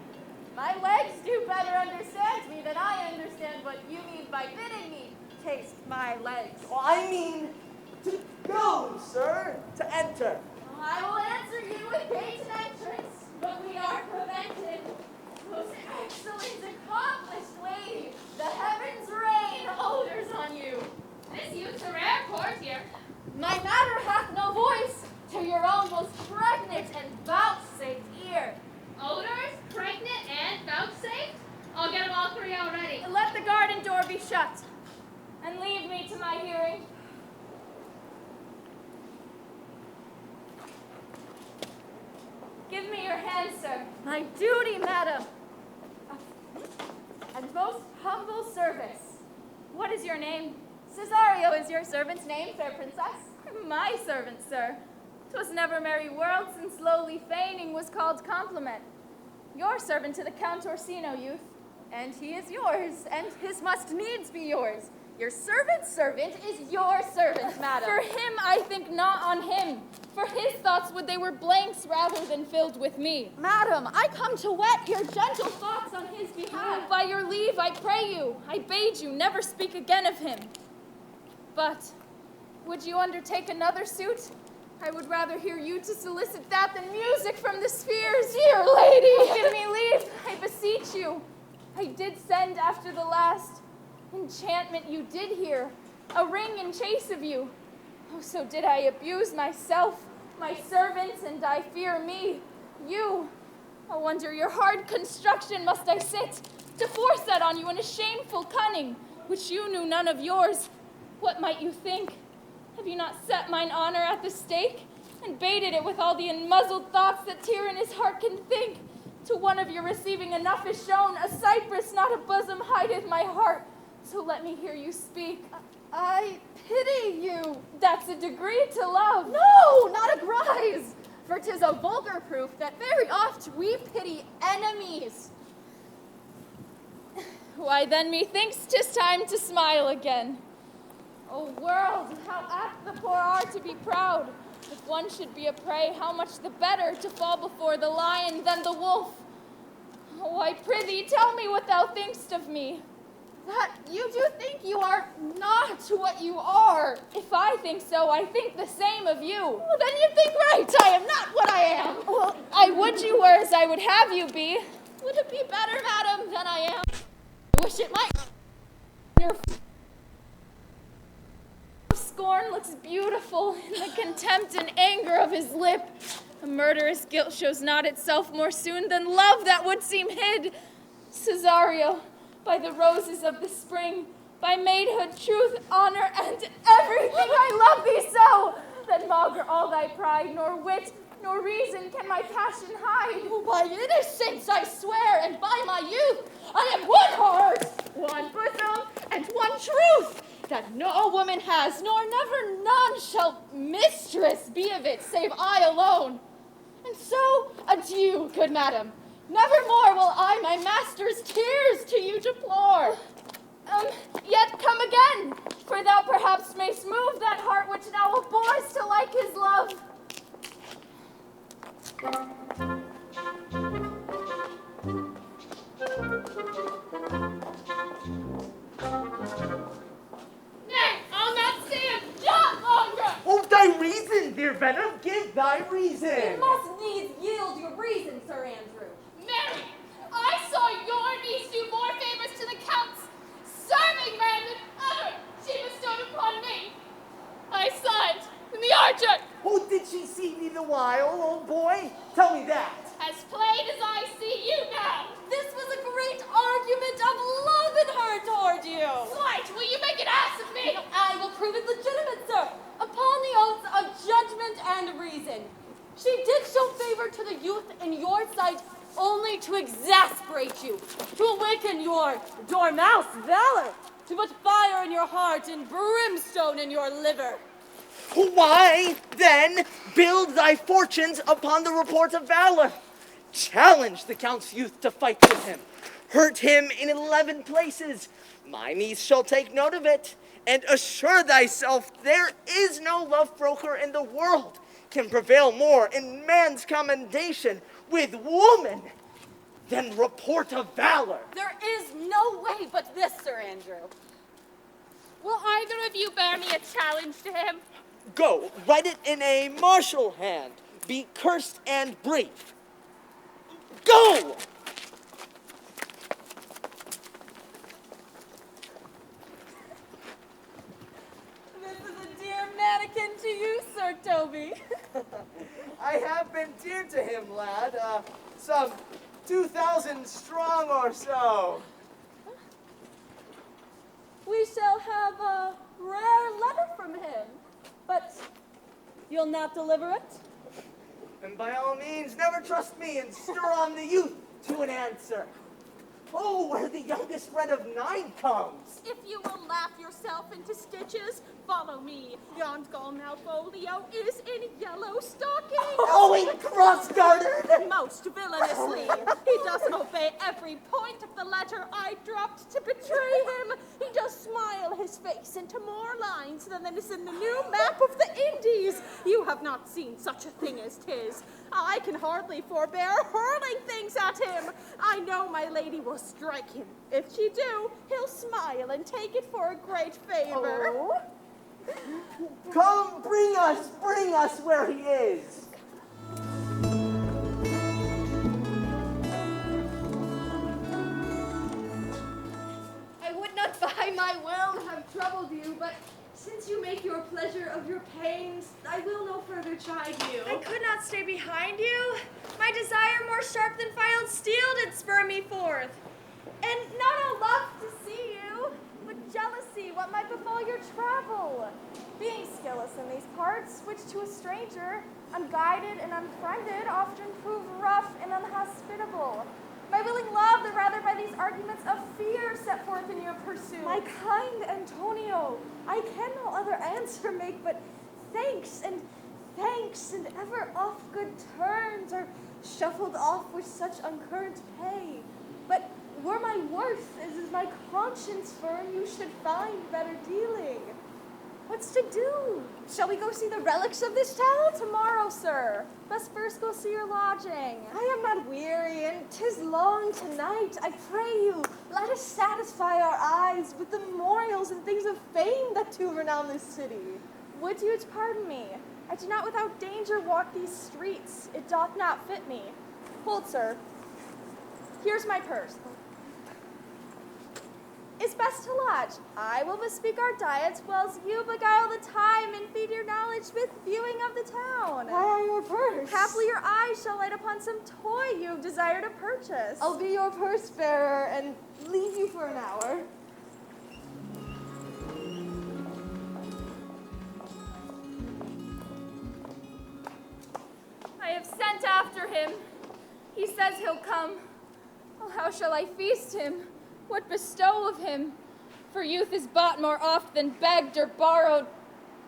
My legs do better understand me than I understand what you mean by bidding me taste my legs. Oh, I mean to go, sir, to enter. I will answer you with gate and entrance, but we are prevented. Most excellent, accomplished lady, the heavens rain odors on you. This youth's a rare courtier. My matter hath no voice to your own most pregnant and vouchsafed ear. Odors, pregnant, and vouchsafed? I'll get them all three already. Let the garden door be shut, and leave me to my hearing. Give me your hand, sir. My duty, madam. And most humble service. What is your name? Cesario is your servant's name, fair princess. My servant, sir. 'Twas never merry world since lowly feigning was called compliment. Your servant to the Count Orsino, youth, and he is yours, and his must needs be yours. Your servant's servant is your servant, madam. For him, I think not on him. For his thoughts would they were blanks rather than filled with me. Madam, I come to wet your gentle thoughts on his behalf. By your leave, I pray you, I bade you never speak again of him. But would you undertake another suit? I would rather hear you to solicit that than music from the spheres. Dear lady! Give me leave, I beseech you. I did send after the last enchantment you did hear, a ring in chase of you. Oh, so did I abuse myself, my servants, and I fear me, you. Oh, under your hard construction must I sit, to force that on you in a shameful cunning, which you knew none of yours. What might you think? Have you not set mine honor at the stake, and baited it with all the unmuzzled thoughts that tyrannous heart can think? To one of your receiving enough is shown, a cypress, not a bosom, hideth my heart. So let me hear you speak. I pity you. That's a degree to love. No, not a grise, for 'tis a vulgar proof that very oft we pity enemies. Why then methinks 'tis time to smile again. O world, how apt the poor are to be proud. If one should be a prey, how much the better to fall before the lion than the wolf. Oh, I prithee, tell me what thou thinkst of me. That you do think you are not what you are. If I think so, I think the same of you. Well, then you think right. I am not what I am. Well, I would you were as I would have you be. Would it be better, madam, than I am? I wish it might. Your scorn looks beautiful in the contempt and anger of his lip. A murderous guilt shows not itself more soon than love that would seem hid. Cesario, by the roses of the spring, by maidhood, truth, honor, and everything, I love thee so, that maugre all thy pride, nor wit, nor reason can my passion hide. Oh, by innocence I swear, and by my youth, I am one heart, one bosom, and one truth, that no woman has, nor never none shall mistress be of it, save I alone. And so, adieu, good madam. Nevermore will I my master's tears to you deplore. Yet come again, for thou perhaps mayst move that heart which now abhors to like his love. Nay, I'll not stand yet longer! Oh, thy reason, dear Venom, give thy reason. You must needs yield your reason, Sir Andrew. Mary, I saw your niece do more favors to the Count's serving man than ever she bestowed upon me. I saw it in the Archer, Oh, did she see me the while, old boy? Tell me that. as plain as I see you now. This was a great argument of love in her toward you. Slight, will you make an ass of me? I will prove it legitimate, sir, upon the oaths of judgment and reason. She did show favor to the youth in your sight only to exasperate you, to awaken your dormouse valor, to put fire in your heart and brimstone in your liver. Why, then, build thy fortunes upon the report of valor? Challenge the Count's youth to fight with him. Hurt him in 11 places. My niece shall take note of it. And assure thyself there is no love broker in the world can prevail more in man's commendation with woman than report of valor. There is no way but this, Sir Andrew. Will either of you bear me a challenge to him? Go, write it in a martial hand. Be cursed and brief. Go! This is a dear mannequin to you, Sir Toby. I have been dear to him, lad. Some 2,000 strong or so. We shall have a rare letter from him, but you'll not deliver it? And by all means, never trust me and stir on the youth to an answer. Oh, where the youngest bred of 9 comes. If you will laugh yourself into stitches, follow me. Yond Gall Malvolio is in yellow stockings. Oh, he cross-gartered! Most villainously. He does obey every point of the letter I dropped to betray him. He does smile his face into more lines than is in the new map of the Indies. You have not seen such a thing as 'tis. I can hardly forbear hurling things at him. I know my lady will strike him. If she do, he'll smile and take it for a great favor. Oh. Come, bring us where he is. I would not by my will have troubled you, but since you make your pleasure of your pains, I will no further chide you. I could not stay behind you. My desire more sharp than filed steel did spur me forth. And not a love to see you, but jealousy what might befall your travel. Being skilless in these parts, which to a stranger, unguided and unfriended, often prove rough and unhospitable. My willing love, the rather by these arguments of fear set forth in your pursuit. My kind Antonio, I can no other answer make but thanks and ever off good turns are shuffled off with such uncurrent pay. But were my worth as is my conscience firm, you should find better dealing. What's to do? Shall we go see the relics of this town? Tomorrow, sir. Best first go see your lodging. I am not weary, and 'tis long tonight. I pray you, let us satisfy our eyes with the memorials and things of fame that do renown this city. Would you pardon me? I do not without danger walk these streets. It doth not fit me. Hold, sir. Here's my purse. Is Beth best to lodge. I will bespeak our diets, whilst you beguile the time and feed your knowledge with viewing of the town. Why are your purse? Haply your eyes shall light upon some toy you desire to purchase. I'll be your purse bearer and leave you for an hour. I have sent after him. He says he'll come. Oh, how shall I feast him? What bestow of him? For youth is bought more oft than begged or borrowed.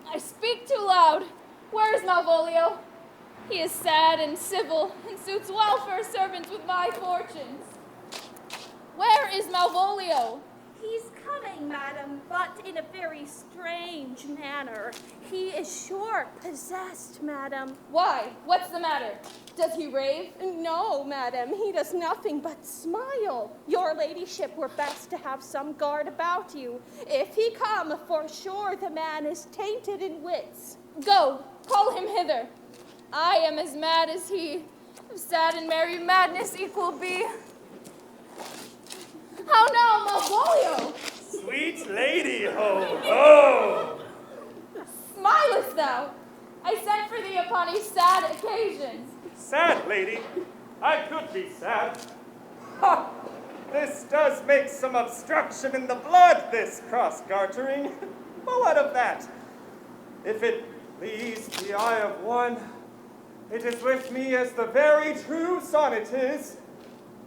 I speak too loud. Where is Malvolio? He is sad and civil, and suits well for a servant with my fortunes. Where is Malvolio? He's coming, madam, but in a very strange manner. He is sure possessed, madam. Why? What's the matter? Does he rave? No, madam, he does nothing but smile. Your ladyship were best to have some guard about you. If he come, for sure the man is tainted in wits. Go, call him hither. I am as mad as he. If sad and merry madness equal be. How now, Malvolio? Sweet lady, ho, ho! Smilest thou? I sent for thee upon a sad occasion. Sad lady, I could be sad. Ha! This does make some obstruction in the blood, this cross-gartering. But what of that? If it please the eye of one, it is with me as the very true sonnet is.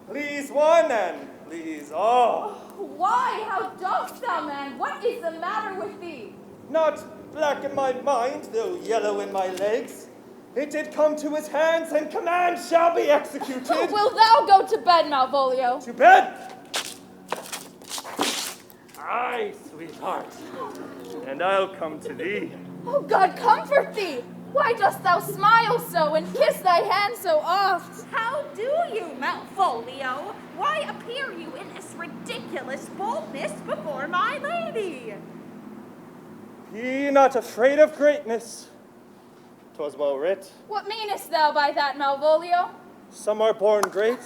Please one and please all. Why? How dost thou, man? What is the matter with thee? Not black in my mind, though yellow in my legs. It did come to his hands, and command shall be executed. Will thou go to bed, Malvolio? To bed! Aye, sweetheart, and I'll come to thee. Oh, God, comfort thee! Why dost thou smile so and kiss thy hand so oft? How do you, Malvolio? Why appear you in this ridiculous boldness before my lady? Be not afraid of greatness. 'Twas well writ. What meanest thou by that, Malvolio? Some are born great,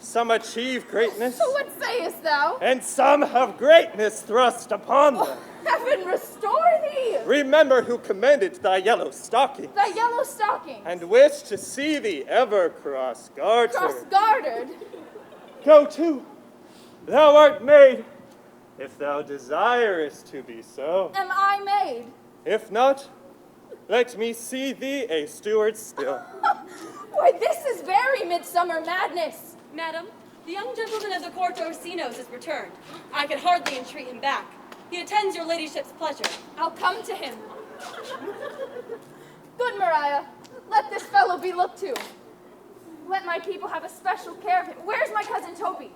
some achieve greatness, So what sayest thou? and some have greatness thrust upon them. Heaven restore thee! Remember who commended thy yellow stocking, Thy yellow stocking, and wish to see thee ever cross-gartered. cross-gartered. Go to, thou art made, if thou desirest to be so. Am I made? If not, let me see thee a steward still. Why, this is very midsummer madness. Madam, the young gentleman of the court Orsino's is returned. I can hardly entreat him back. He attends your ladyship's pleasure. I'll come to him. Good Maria, let this fellow be looked to. Let my people have a special care of him. Where's my cousin Toby?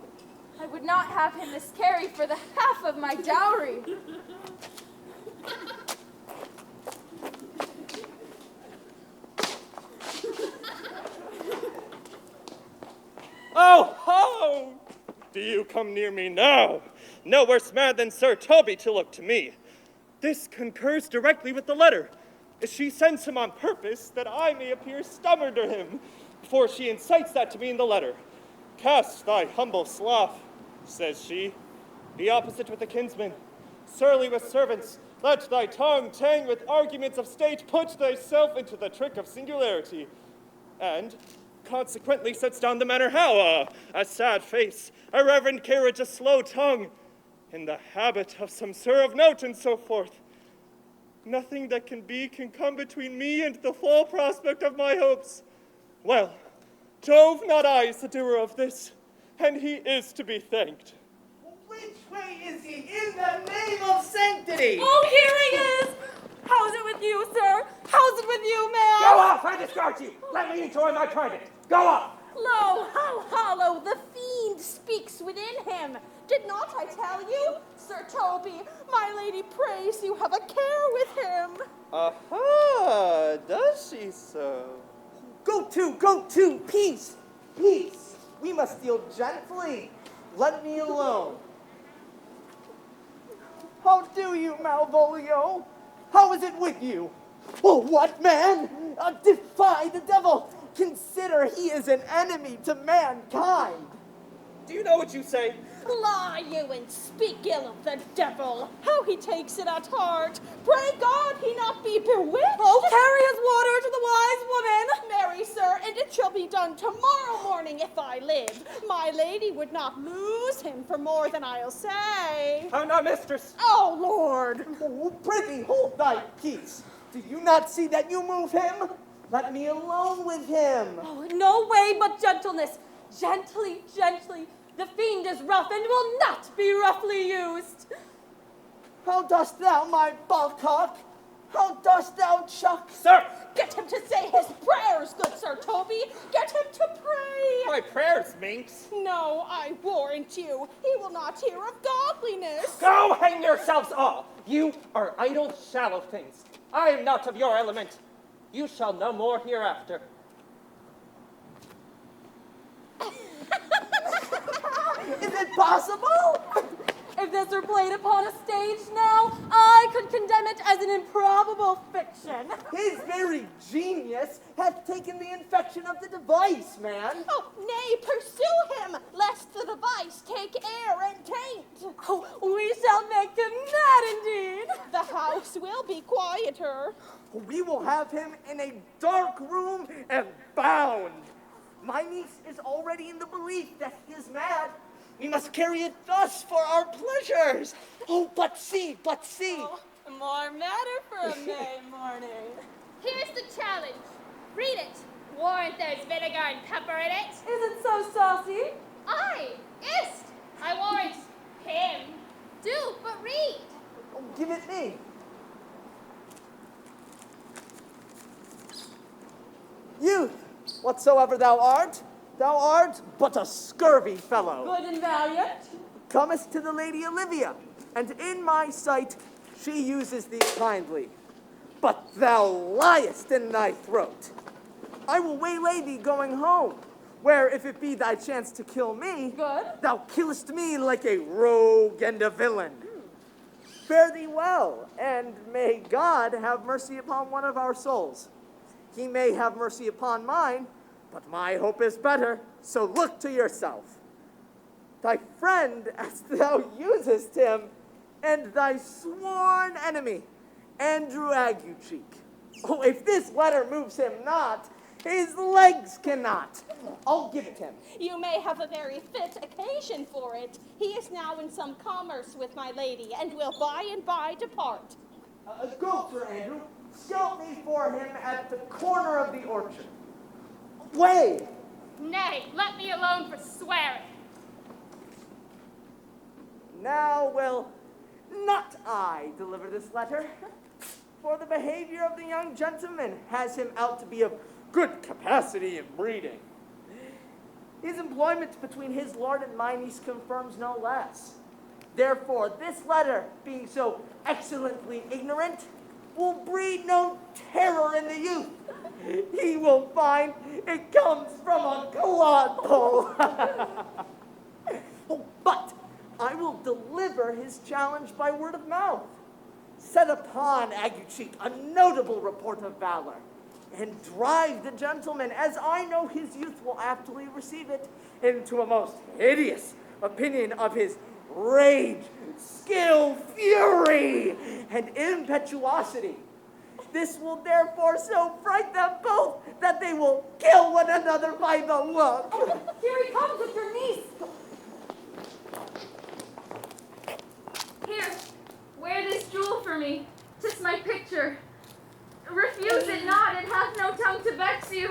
I would not have him miscarry for the half of my dowry. Oh, ho! Do you come near me now? No worse man than Sir Toby to look to me. This concurs directly with the letter. She sends him on purpose that I may appear stubborn to him, for she incites that to me in the letter. Cast thy humble slough, says she, be opposite with a kinsman, surly with servants, let thy tongue tang with arguments of state, put thyself into the trick of singularity, and consequently sets down the manner how, a sad face, a reverend carriage, a slow tongue, in the habit of some sir of note, and so forth. Nothing that can be can come between me and the full prospect of my hopes. Well, Jove, not I, is the doer of this, and he is to be thanked. Which way is he in the name of sanctity? Oh, here he is! How's it with you, sir? How's it with you, ma'am? Go off, I discard you! Let me enjoy my private. Go off! Lo, how hollow the fiend speaks within him. Did not I tell you? Sir Toby, my lady prays you have a care with him. Aha, does she so? Go to, peace, peace. We must deal gently. Let me alone. How do you, Malvolio? How is it with you? Oh, what, man? Defy the devil. Consider he is an enemy to mankind. Do you know what you say? Lie you and speak ill of the devil. How he takes it at heart. Pray God he not be bewitched. Oh, carry his water to the wise woman. Marry, sir, and it shall be done tomorrow morning if I live. My lady would not lose him for more than I'll say. How now, mistress? Oh, Lord. Oh, prithee, hold thy peace. Do you not see that you move him? Let me alone with him. Oh, no way but gentleness. Gently, gently. The fiend is rough and will not be roughly used. How dost thou, my ballcock? How dost thou, Chuck? Sir! Get him to say his prayers, good Sir Toby. Get him to pray. My prayers, minx. No, I warrant you, he will not hear of godliness. Go hang yourselves all! You are idle, shallow things. I am not of your element. You shall know more hereafter. Is it possible? If this were played upon a stage now, I could condemn it as an improbable fiction. His very genius hath taken the infection of the device, man. Oh, nay, pursue him, lest the device take air and taint. Oh, we shall make him mad indeed. The house will be quieter. We will have him in a dark room and bound. My niece is already in the belief that he is mad. We must carry it thus for our pleasures. Oh, but see. Oh, more matter for a May morning. Here's the challenge. Read it. Warrant there's vinegar and pepper in it. Is it so saucy? Aye, ist. I warrant him. Do, but read. Oh, give it me. Youth, whatsoever thou art but a scurvy fellow. Good and valiant. Comest to the Lady Olivia, and in my sight she uses thee kindly. But thou liest in thy throat. I will waylay thee going home, where if it be thy chance to kill me, Good. thou killest me like a rogue and a villain. Fare thee well, and may God have mercy upon one of our souls. He may have mercy upon mine, but my hope is better, so look to yourself. Thy friend, as thou usest him, and thy sworn enemy, Andrew Aguecheek. Oh, if this letter moves him not, his legs cannot. I'll give it him. You may have a very fit occasion for it. He is now in some commerce with my lady, and will by and by depart. Go, Sir Andrew. Scout me for him at the corner of the orchard. Way! Nay, let me alone for swearing. Now will not I deliver this letter, for the behavior of the young gentleman has him out to be of good capacity in breeding. His employment between his lord and my niece confirms no less. Therefore, this letter, being so excellently ignorant, will breed no terror in the youth. He will find it comes from a clodpole. Oh, but I will deliver his challenge by word of mouth. Set upon Aguecheek a notable report of valor, and drive the gentleman, as I know his youth will aptly receive it, into a most hideous opinion of his rage, skill, fury, and impetuosity. This will therefore so fright them both that they will kill one another by the look. Here he comes with your niece. Here, wear this jewel for me. 'Tis my picture. Refuse it not, and hath no tongue to vex you.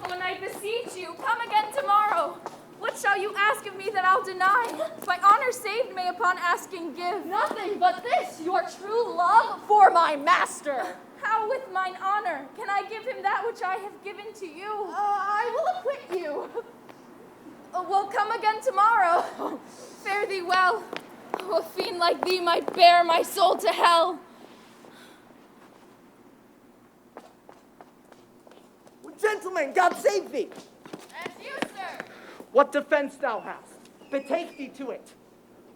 Oh, and I beseech you, come again tomorrow. What shall you ask of me that I'll deny? By honor saved may upon asking give. Nothing but this, your true love for my master. How with mine honor can I give him that which I have given to you? I will acquit you. Well, come again tomorrow. Fare thee well. Oh, a fiend like thee might bear my soul to hell. Gentlemen, God save thee. That's you, sir. What defense thou hast, betake thee to it.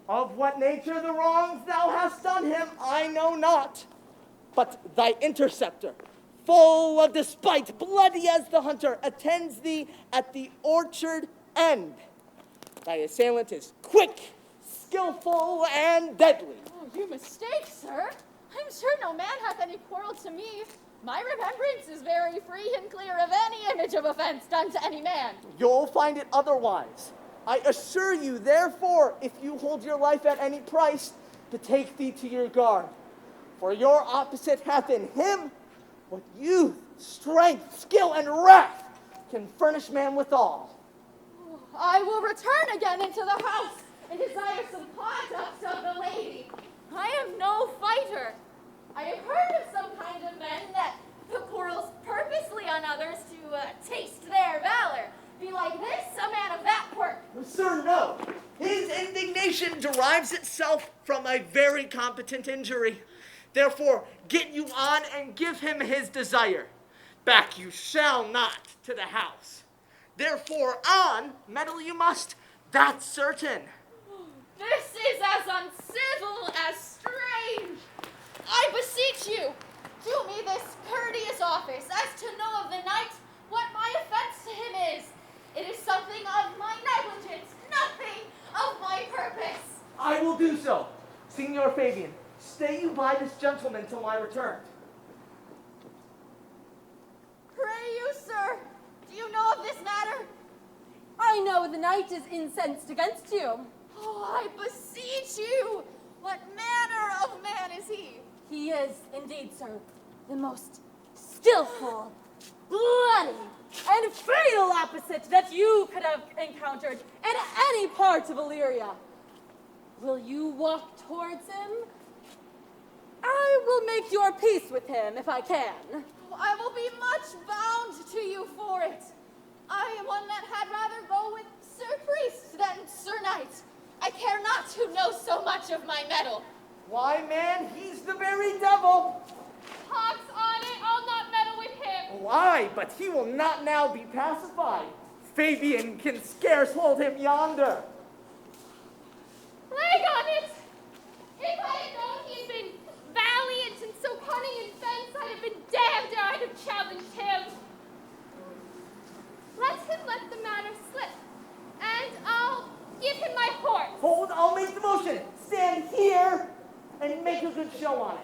Of what nature the wrongs thou hast done him, I know not. But thy interceptor, full of despite, bloody as the hunter, attends thee at the orchard end. Thy assailant is quick, skillful, and deadly. Oh, you mistake, sir. I'm sure no man hath any quarrel to me. My remembrance is very free and clear of any image of offense done to any man. You'll find it otherwise. I assure you, therefore, if you hold your life at any price, to take thee to your guard. For your opposite hath in him what youth, strength, skill, and wrath can furnish man withal. I will return again into the house and desire some conduct of the lady. I am no fighter. I have heard of some kind of men that put quarrels purposely on others to taste their valor. Be like this, a man of that quirk. Sir, no. His indignation derives itself from a very competent injury. Therefore, get you on and give him his desire. Back you shall not to the house. Therefore, on, meddle you must, that's certain. This is as uncivil as strange. I beseech you, do me this courteous office, as to know of the knight what my offense to him is. It is something of my negligence, nothing of my purpose. I will do so. Signor Fabian, stay you by this gentleman till my return. Pray you, sir, do you know of this matter? I know the knight is incensed against you. Oh, I beseech you, what manner of man is he? He is, indeed, sir, the most skillful, bloody, and fatal opposite that you could have encountered in any part of Illyria. Will you walk towards him? I will make your peace with him if I can. I will be much bound to you for it. I am one that had rather go with Sir Priest than Sir Knight. I care not to know so much of my mettle. Why, man, he's the very devil. Pox on it, I'll not meddle with him. Why, but he will not now be pacified. Fabian can scarce hold him yonder. Leg on it! If I had known he had been valiant and so cunning in fence, I'd have been damned or I'd have challenged him. Let him let the matter slip, and I'll give him my horse. Hold, I'll make the motion. Stand here and make a good show on it.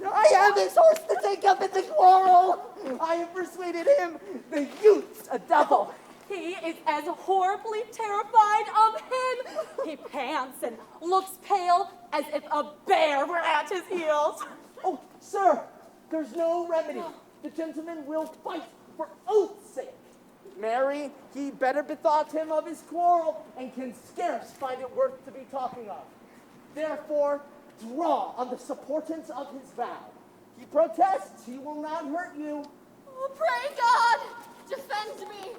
I have his horse to take up in the quarrel. I have persuaded him. The youth's a devil. He is as horribly terrified of him. He pants and looks pale as if a bear were at his heels. Oh, sir, there's no remedy. The gentleman will fight for oath's sake. Mary, he better bethought him of his quarrel and can scarce find it worth to be talking of. Therefore, draw on the supportance of his vow. He protests he will not hurt you. Oh, pray God, defend me.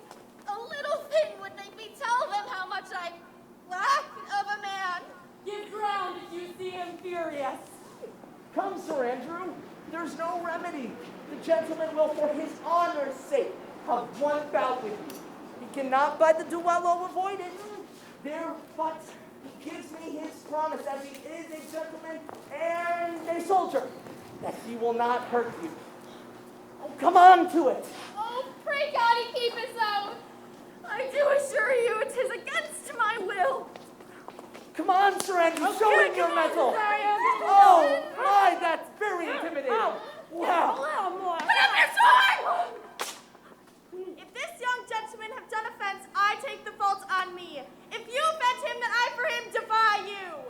A little thing would make me tell them how much I lack of a man. Give ground if you see him furious. Come, Sir Andrew, there's no remedy. The gentleman will, for his honor's sake, have one bout with you. He cannot by the duello avoid it. There, but he gives me his promise, as he is a gentleman and a soldier, that he will not hurt you. Oh, come on to it. Oh, pray God he keep his own. I do assure you it is against my will. Come on, Sir Andrew, show him your mettle. Oh, my, that's very intimidating. Wow. Put up your sword! If this young gentleman have done offense, I take the fault on me. If you offend him, then I for him defy you.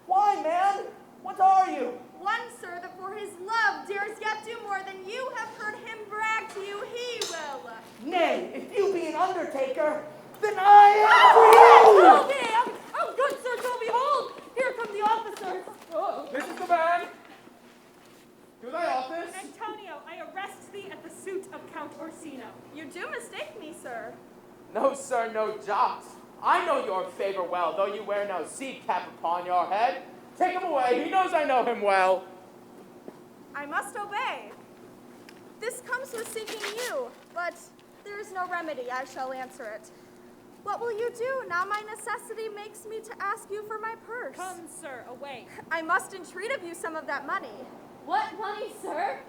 Why, man? What are you? One, sir, that for his love dares yet do more than you have heard him brag to you he will. Nay, if you be an undertaker, then I am for you! Okay, oh, good sir, so behold, here come the officers. Oh. This is the man. To thy office. Antonio, I arrest thee at the suit of Count Orsino. You do mistake me, sir. No, sir, no jot. I know your favor well, though you wear no sea cap upon your head. Take him away. He knows I know him well. I must obey. This comes with seeking you, but there is no remedy. I shall answer it. What will you do? Now my necessity makes me to ask you for my purse. Come, sir, away. I must entreat of you some of that money. What money, sir?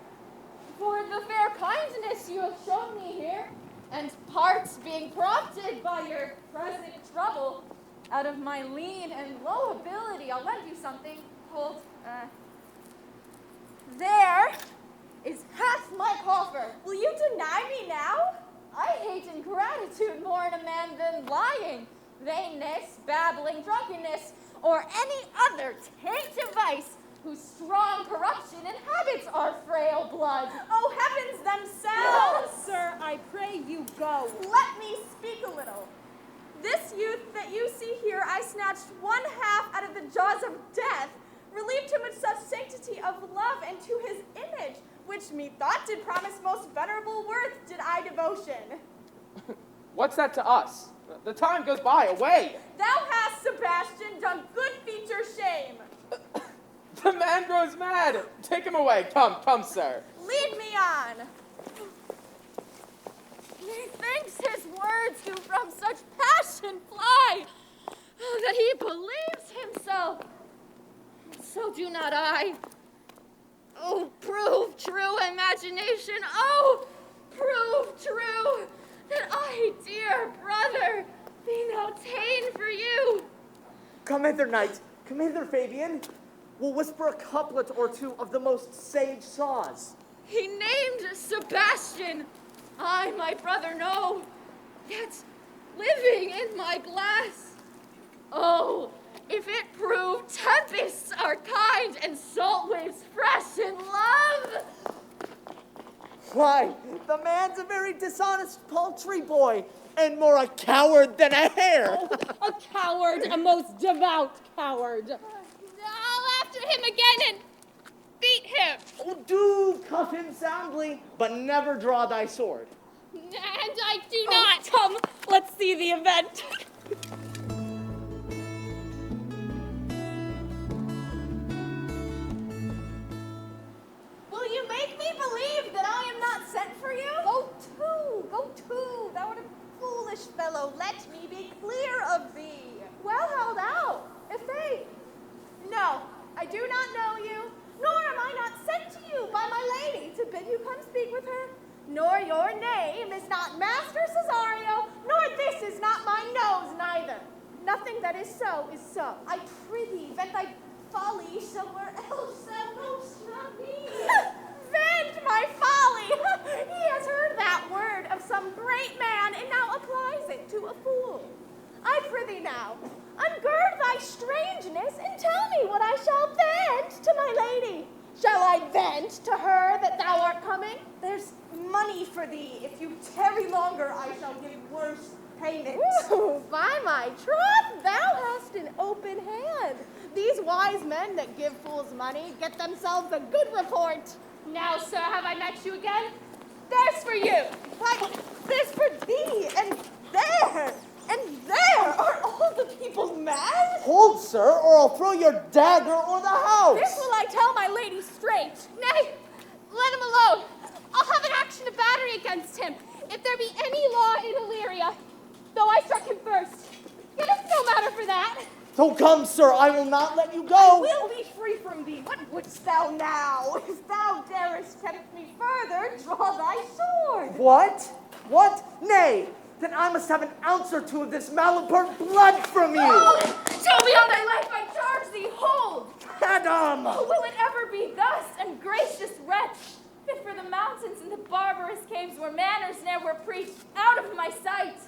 For the fair kindness you have shown me here, and part being prompted by your present trouble. Out of my lean and low ability, I'll lend you something. Hold. There is half my coffer. Will you deny me now? I hate ingratitude more in a man than lying, vainness, babbling, drunkenness, or any other taint of vice whose strong corruption inhabits our frail blood. Oh, heavens themselves! Sir, I pray you go. Let me speak a little. This youth that you see here, I snatched 1/2 out of the jaws of death, relieved him with such sanctity of love and to his image, which methought did promise most venerable worth did I devotion. What's that to us? The time goes by, away. Thou hast, Sebastian, done good feature shame. The man grows mad. Take him away. Come, sir. Lead me on. Methinks his words do from such passion fly, that he believes himself. So do not I. Oh, prove true imagination. Oh, prove true that I, dear brother, be now ta'en for you. Come hither, knight. Come hither, Fabian. We'll whisper a couplet or two of the most sage saws. He named Sebastian. I, my brother, know, yet living in my glass. Oh, if it prove tempests are kind and salt waves fresh in love. Why, the man's a very dishonest, paltry boy, and more a coward than a hare. A coward, a most devout coward. I'll after him again and beat him. Oh, do cuff him soundly, but never draw thy sword. And I do not. Come, let's see the event. Will you make me believe that I am not sent for you? Go to, thou art a foolish fellow. Let me be clear of thee. Well held out. Effay. No, I do not know you, nor am I not sent to you by my lady to bid you come speak with her. Nor your name is not Master Cesario, nor this is not my nose neither. Nothing that is so is so. I prithee, vent thy folly somewhere else, thou knowst not me. Vent my folly! He has heard that word of some great man and now applies it to a fool. I prithee now, ungird thy strangeness and tell me what I shall vent to my lady. Shall I vent to her that thou art coming? There's money for thee. If you tarry longer, I shall give worse payment. Ooh, by my troth, thou hast an open hand. These wise men that give fools money get themselves a good report. Now, sir, have I met you again? There's for you. Why, there's for thee, and there are all the people mad? Hold, sir, or I'll throw your dagger o'er the house. This will I tell my lady straight. Nay, let him alone. I'll have an action of battery against him, if there be any law in Illyria, though I struck him first. Yet it's no matter for that. So come, sir, I will not let you go. I will be free from thee. What wouldst thou now? If thou darest tempt me further, draw thy sword. What? Nay, then I must have an ounce or two of this malapert blood from you. Oh, show me on thy life, I charge thee, hold. Madam! Oh, will it ever be thus, ungracious wretch? Fit for the mountains and the barbarous caves where manners ne'er were preached, out of my sight.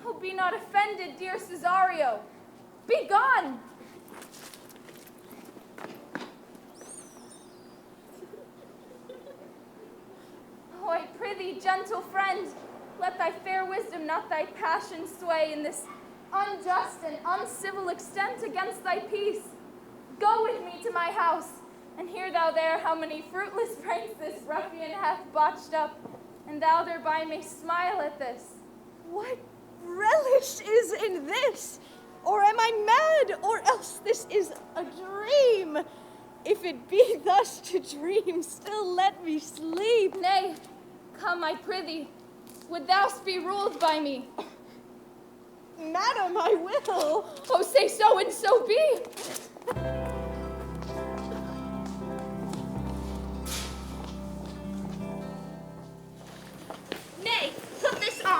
Oh, be not offended, dear Cesario. Be gone. Oh, I prithee, gentle friend, let thy fair wisdom, not thy passion, sway in this unjust and uncivil extent against thy peace. Go with me to my house, and hear thou there how many fruitless pranks this ruffian hath botched up, and thou thereby may smile at this. What relish is in this? Or am I mad, or else this is a dream? If it be thus to dream, still let me sleep. Nay, come, I prithee. Would thou be ruled by me? Madam, I will. Oh, say so, and so be.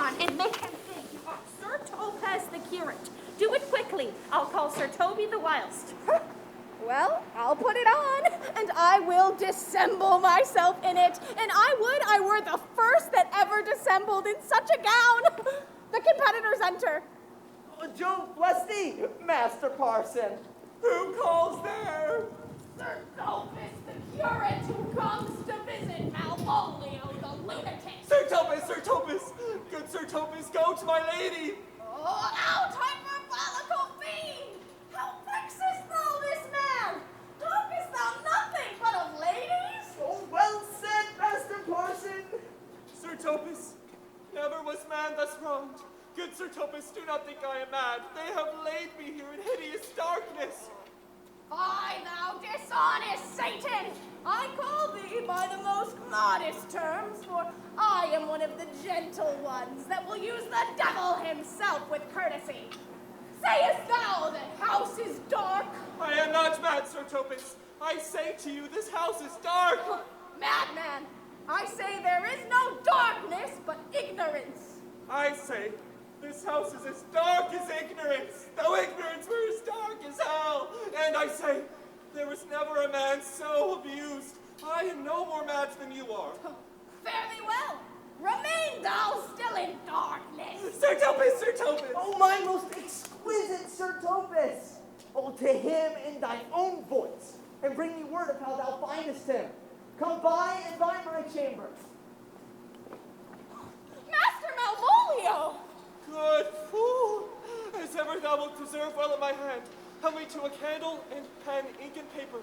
on and make him think you are Sir Topaz the curate. Do it quickly. I'll call Sir Toby the whilst. Well, I'll put it on, and I will dissemble myself in it. And I were the first that ever dissembled in such a gown. The competitors enter. Joe Flesty, Master Parson. Who calls there? Sir Topaz the curate who comes to visit Malvolio the lunatic. Sir Topaz, good Sir Topaz, go to my lady. Oh, out, hyperbolical fiend! How vexest thou this man? Talkest thou nothing but of ladies? Oh, well said, Master Parson. Sir Topaz, never was man thus wronged. Good Sir Topaz, do not think I am mad. They have laid me here in hideous darkness. Fie, thou dishonest Satan! I call thee by the most modest terms, for I am one of the gentle ones that will use the devil himself with courtesy. Sayest thou that house is dark? I am not mad, Sir Topaz. I say to you, this house is dark. Madman, I say there is no darkness but ignorance. I say, this house is as dark as ignorance, though ignorance were as dark as hell. And I say, there was never a man so abused. I am no more mad than you are. Fare thee well. Remain thou still in darkness. Sir Topaz! Oh, my most exquisite Sir Topaz. Oh, to him in thine own voice, and bring me word of how thou findest him. Come by and by my chamber. Master Malvolio! Good fool! As ever thou wilt preserve well in my hand, help me to a candle and pen, ink and paper.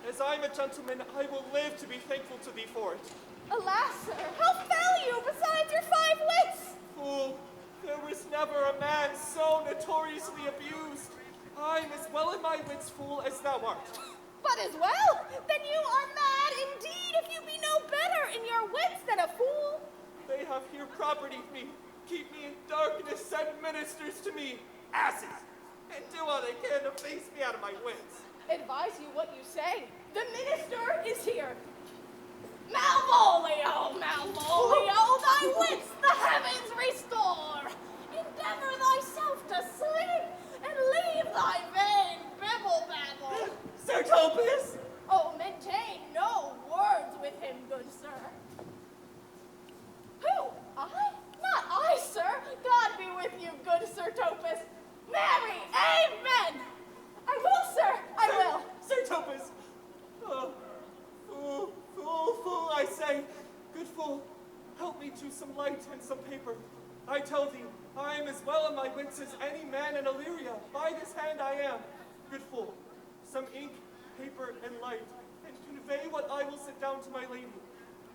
As I am a gentleman, I will live to be thankful to thee for it. Alas, sir, how fell you besides your 5 wits? Fool, there was never a man so notoriously abused. I am as well in my wits, fool, as thou art. But as well, then you are mad indeed if you be no better in your wits than a fool. They have here propertied me, keep me in darkness, send ministers to me, asses, and do all they can to face me out of my wits. Advise you what you say. The minister is here. Malvolio, thy wits the heavens restore. Endeavor thyself to sleep, and leave thy vain bibble-babble. Sir Topaz! Oh, maintain no words with him, good sir. Who? I? Not I, sir. God be with you, good Sir Topaz. Marry, amen. I will, sir. I will. Sir Topaz! Oh, fool, I say. Good fool, help me to some light and some paper. I tell thee, I am as well in my wits as any man in Illyria. By this hand I am. Good fool, some ink, paper, and light, and convey what I will set down to my lady.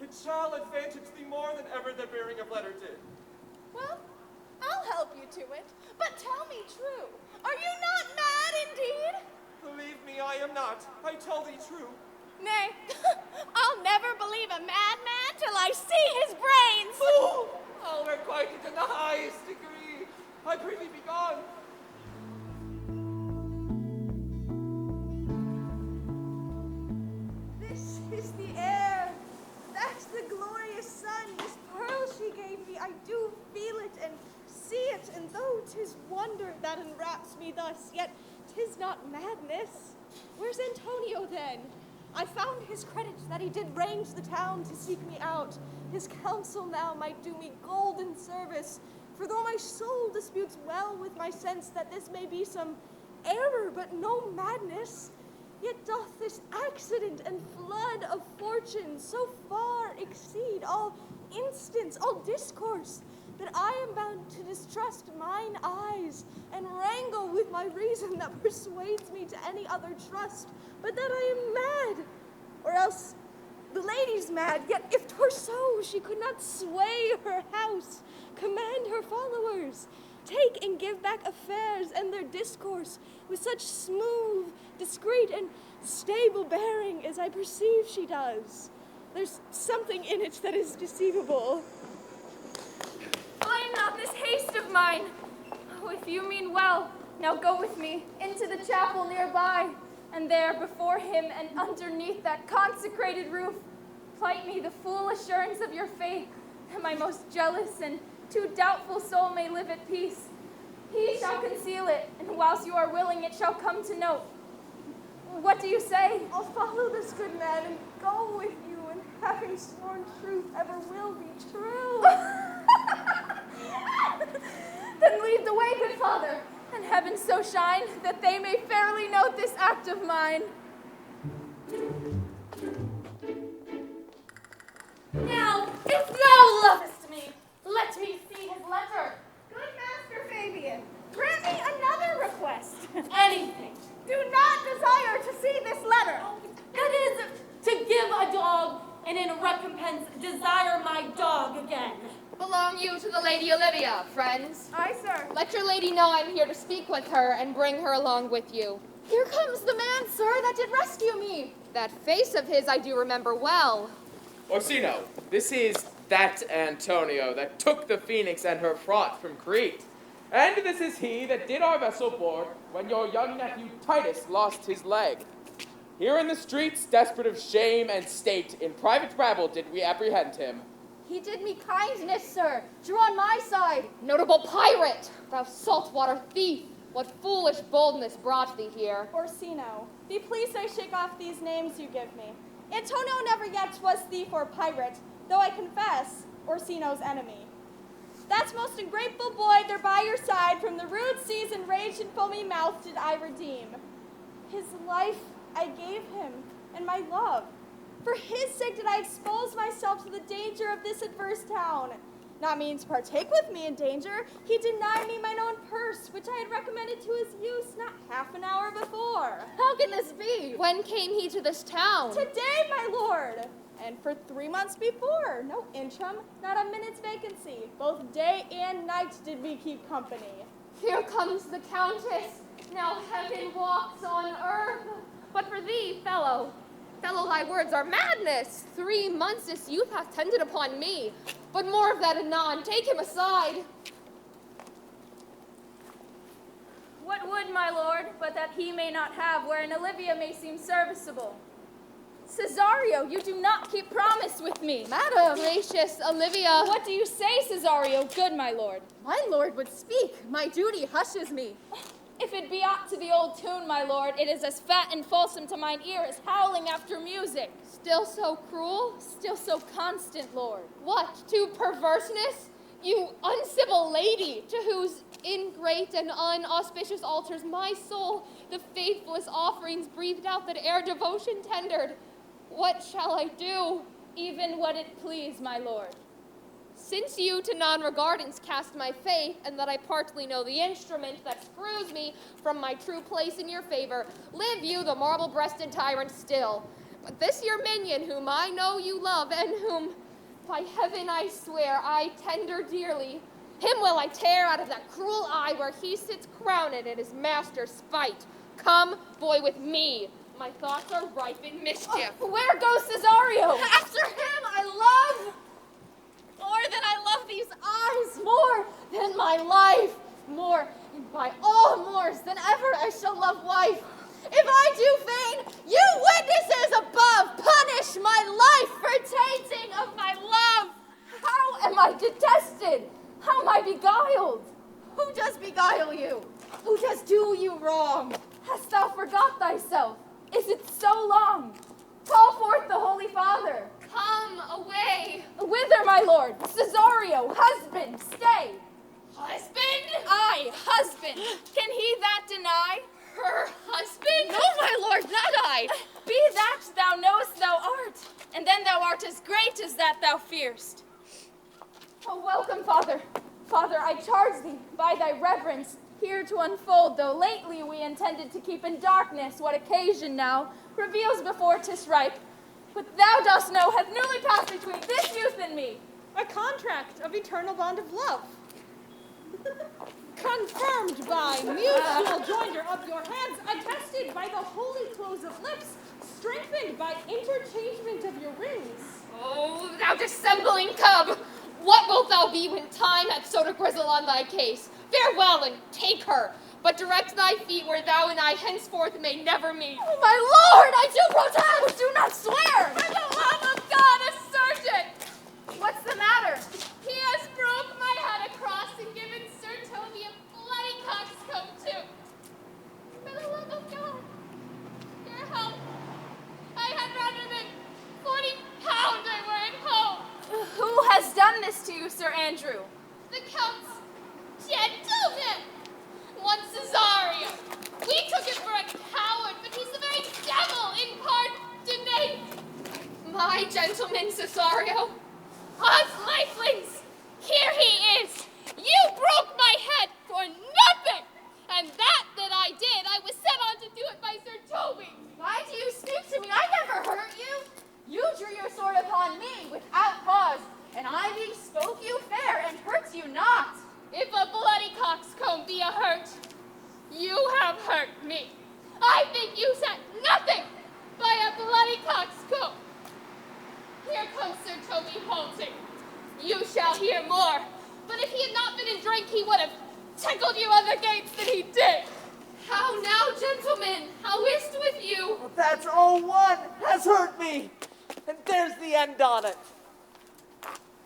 It shall advantage thee more than ever the bearing of letter did. Well, I'll help you to it. But tell me true. Are you not mad indeed? Believe me, I am not. I tell thee true. Nay, I'll never believe a madman till I see his brains. Fool! I'll requite it in the highest degree. I prithee be gone. This is the air. That's the glorious sun. This pearl she gave me, I do feel it and see it. And though 'tis wonder that enwraps me thus, yet 'tis not madness. Where's Antonio then? I found his credit that he did range the town to seek me out. His counsel now might do me golden service. For though my soul disputes well with my sense that this may be some error, but no madness, yet doth this accident and flood of fortune so far exceed all instance, all discourse, that I am bound to distrust mine eyes and wrangle with my reason that persuades me to any other trust, but that I am mad, or else the lady's mad. Yet if 'twere so, she could not sway her house, command her followers, take and give back affairs and their discourse with such smooth, discreet, and stable bearing as I perceive she does. There's something in it that is deceivable. Blame not this haste of mine. Oh, if you mean well, now go with me into the chapel nearby, and there before him and underneath that consecrated roof, plight me the full assurance of your faith, my most jealous and too doubtful soul may live at peace. He shall conceal it, and whilst you are willing, it shall come to naught. What do you say? I'll follow this good man and go with you, and having sworn truth ever will be true. Then lead the way, good father, and heaven so shine that they may fairly note this act of mine. Now, if thou lovest me, let me see his letter. Good Master Fabian, grant me another request. Anything. Do not desire to see this letter. That is, to give a dog, and in recompense desire my dog again. Belong you to the Lady Olivia, friends. Aye, sir. Let your lady know I'm here to speak with her and bring her along with you. Here comes the man, sir, that did rescue me. That face of his I do remember well. Orsino, this is that Antonio that took the Phoenix and her fraught from Crete. And this is he that did our vessel board when your young nephew Titus lost his leg. Here in the streets, desperate of shame and state, in private rabble did we apprehend him. He did me kindness, sir. Drew on my side. Notable pirate, thou saltwater thief, what foolish boldness brought thee here? Orsino, be pleased I shake off these names you give me. Antonio never yet was thief or pirate, though I confess, Orsino's enemy. That's most ungrateful boy there by your side, from the rude seas and rage and foamy mouth did I redeem. His life I gave him, and my love. For his sake did I expose myself to the danger of this adverse town. Not meaning to partake with me in danger, he denied me mine own purse, which I had recommended to his use not half an hour before. How can this be? When came he to this town? Today, my lord, and for 3 months before, no interim, not a minute's vacancy. Both day and night did we keep company. Here comes the Countess. Now heaven walks on earth. But for thee, fellow, thy words are madness. 3 months this youth hath tended upon me. But more of that anon. Take him aside. What would my lord, but that he may not have wherein Olivia may seem serviceable? Cesario, you do not keep promise with me. Madam, gracious Olivia. What do you say, Cesario, good my lord? My lord would speak. My duty hushes me. If it be aught to the old tune, my lord, it is as fat and fulsome to mine ear as howling after music. Still so cruel? Still so constant, lord. What, to perverseness? You uncivil lady, to whose ingrate and unauspicious altars my soul the faithless offerings breathed out that ere devotion tendered. What shall I do? Even what it please, my lord. Since you to non-regardance cast my faith, and that I partly know the instrument that screws me from my true place in your favor, live you the marble-breasted tyrant still. But this your minion, whom I know you love, and whom, by heaven I swear, I tender dearly, him will I tear out of that cruel eye where he sits crowned at his master's spite. Come, boy, with me. My thoughts are ripe in mischief. Where goes Cesario? After him I love! More than I love these eyes, more than my life, more, and by all mores than ever I shall love wife. If I do fain, you witnesses above punish my life for tainting of my love. How am I detested? How am I beguiled? Who does beguile you? Who does do you wrong? Hast thou forgot thyself? Is it so long? Call forth the Holy Father. Come away. Whither, my lord? Cesario, husband, stay. Husband? I, husband. Can he that deny? Her husband? No, my lord, not I. Be that thou knowest thou art, and then thou art as great as that thou fearst. Oh, welcome, Father. Father, I charge thee, by thy reverence, here to unfold, though lately we intended to keep in darkness what occasion now reveals before 'tis ripe. What thou dost know hath newly passed between this youth and me. A contract of eternal bond of love. Confirmed by mutual joinder of your hands, attested by the holy close of lips, strengthened by interchangement of your rings. Oh, thou dissembling cub! What wilt thou be when time hath sowed a grizzle on thy case? Farewell, and take her, but direct thy feet where thou and I henceforth may never meet. Oh, my lord, I do protest. Do not swear. For the love of God, assert it! What's the matter? He has broke my head Andrew, the Count's gentleman. One Cesario. We took him for a coward, but he's the very devil in part to me. My gentleman, Cesario. Us lifelings, here he is. You broke my head for nothing. And that I did, I was set on to do it by Sir Toby. Why do you speak to me? I never hurt you. You drew your sword upon me without cause, and I bespoke you fair and hurt you not. If a bloody coxcomb be a hurt, you have hurt me. I think you said nothing by a bloody coxcomb. Here comes Sir Toby halting. You shall hear more. But if he had not been in drink, he would have tickled you on the gates that he did. How now, gentlemen? How is't with you? Well, that's all one has hurt me. And there's the end on it.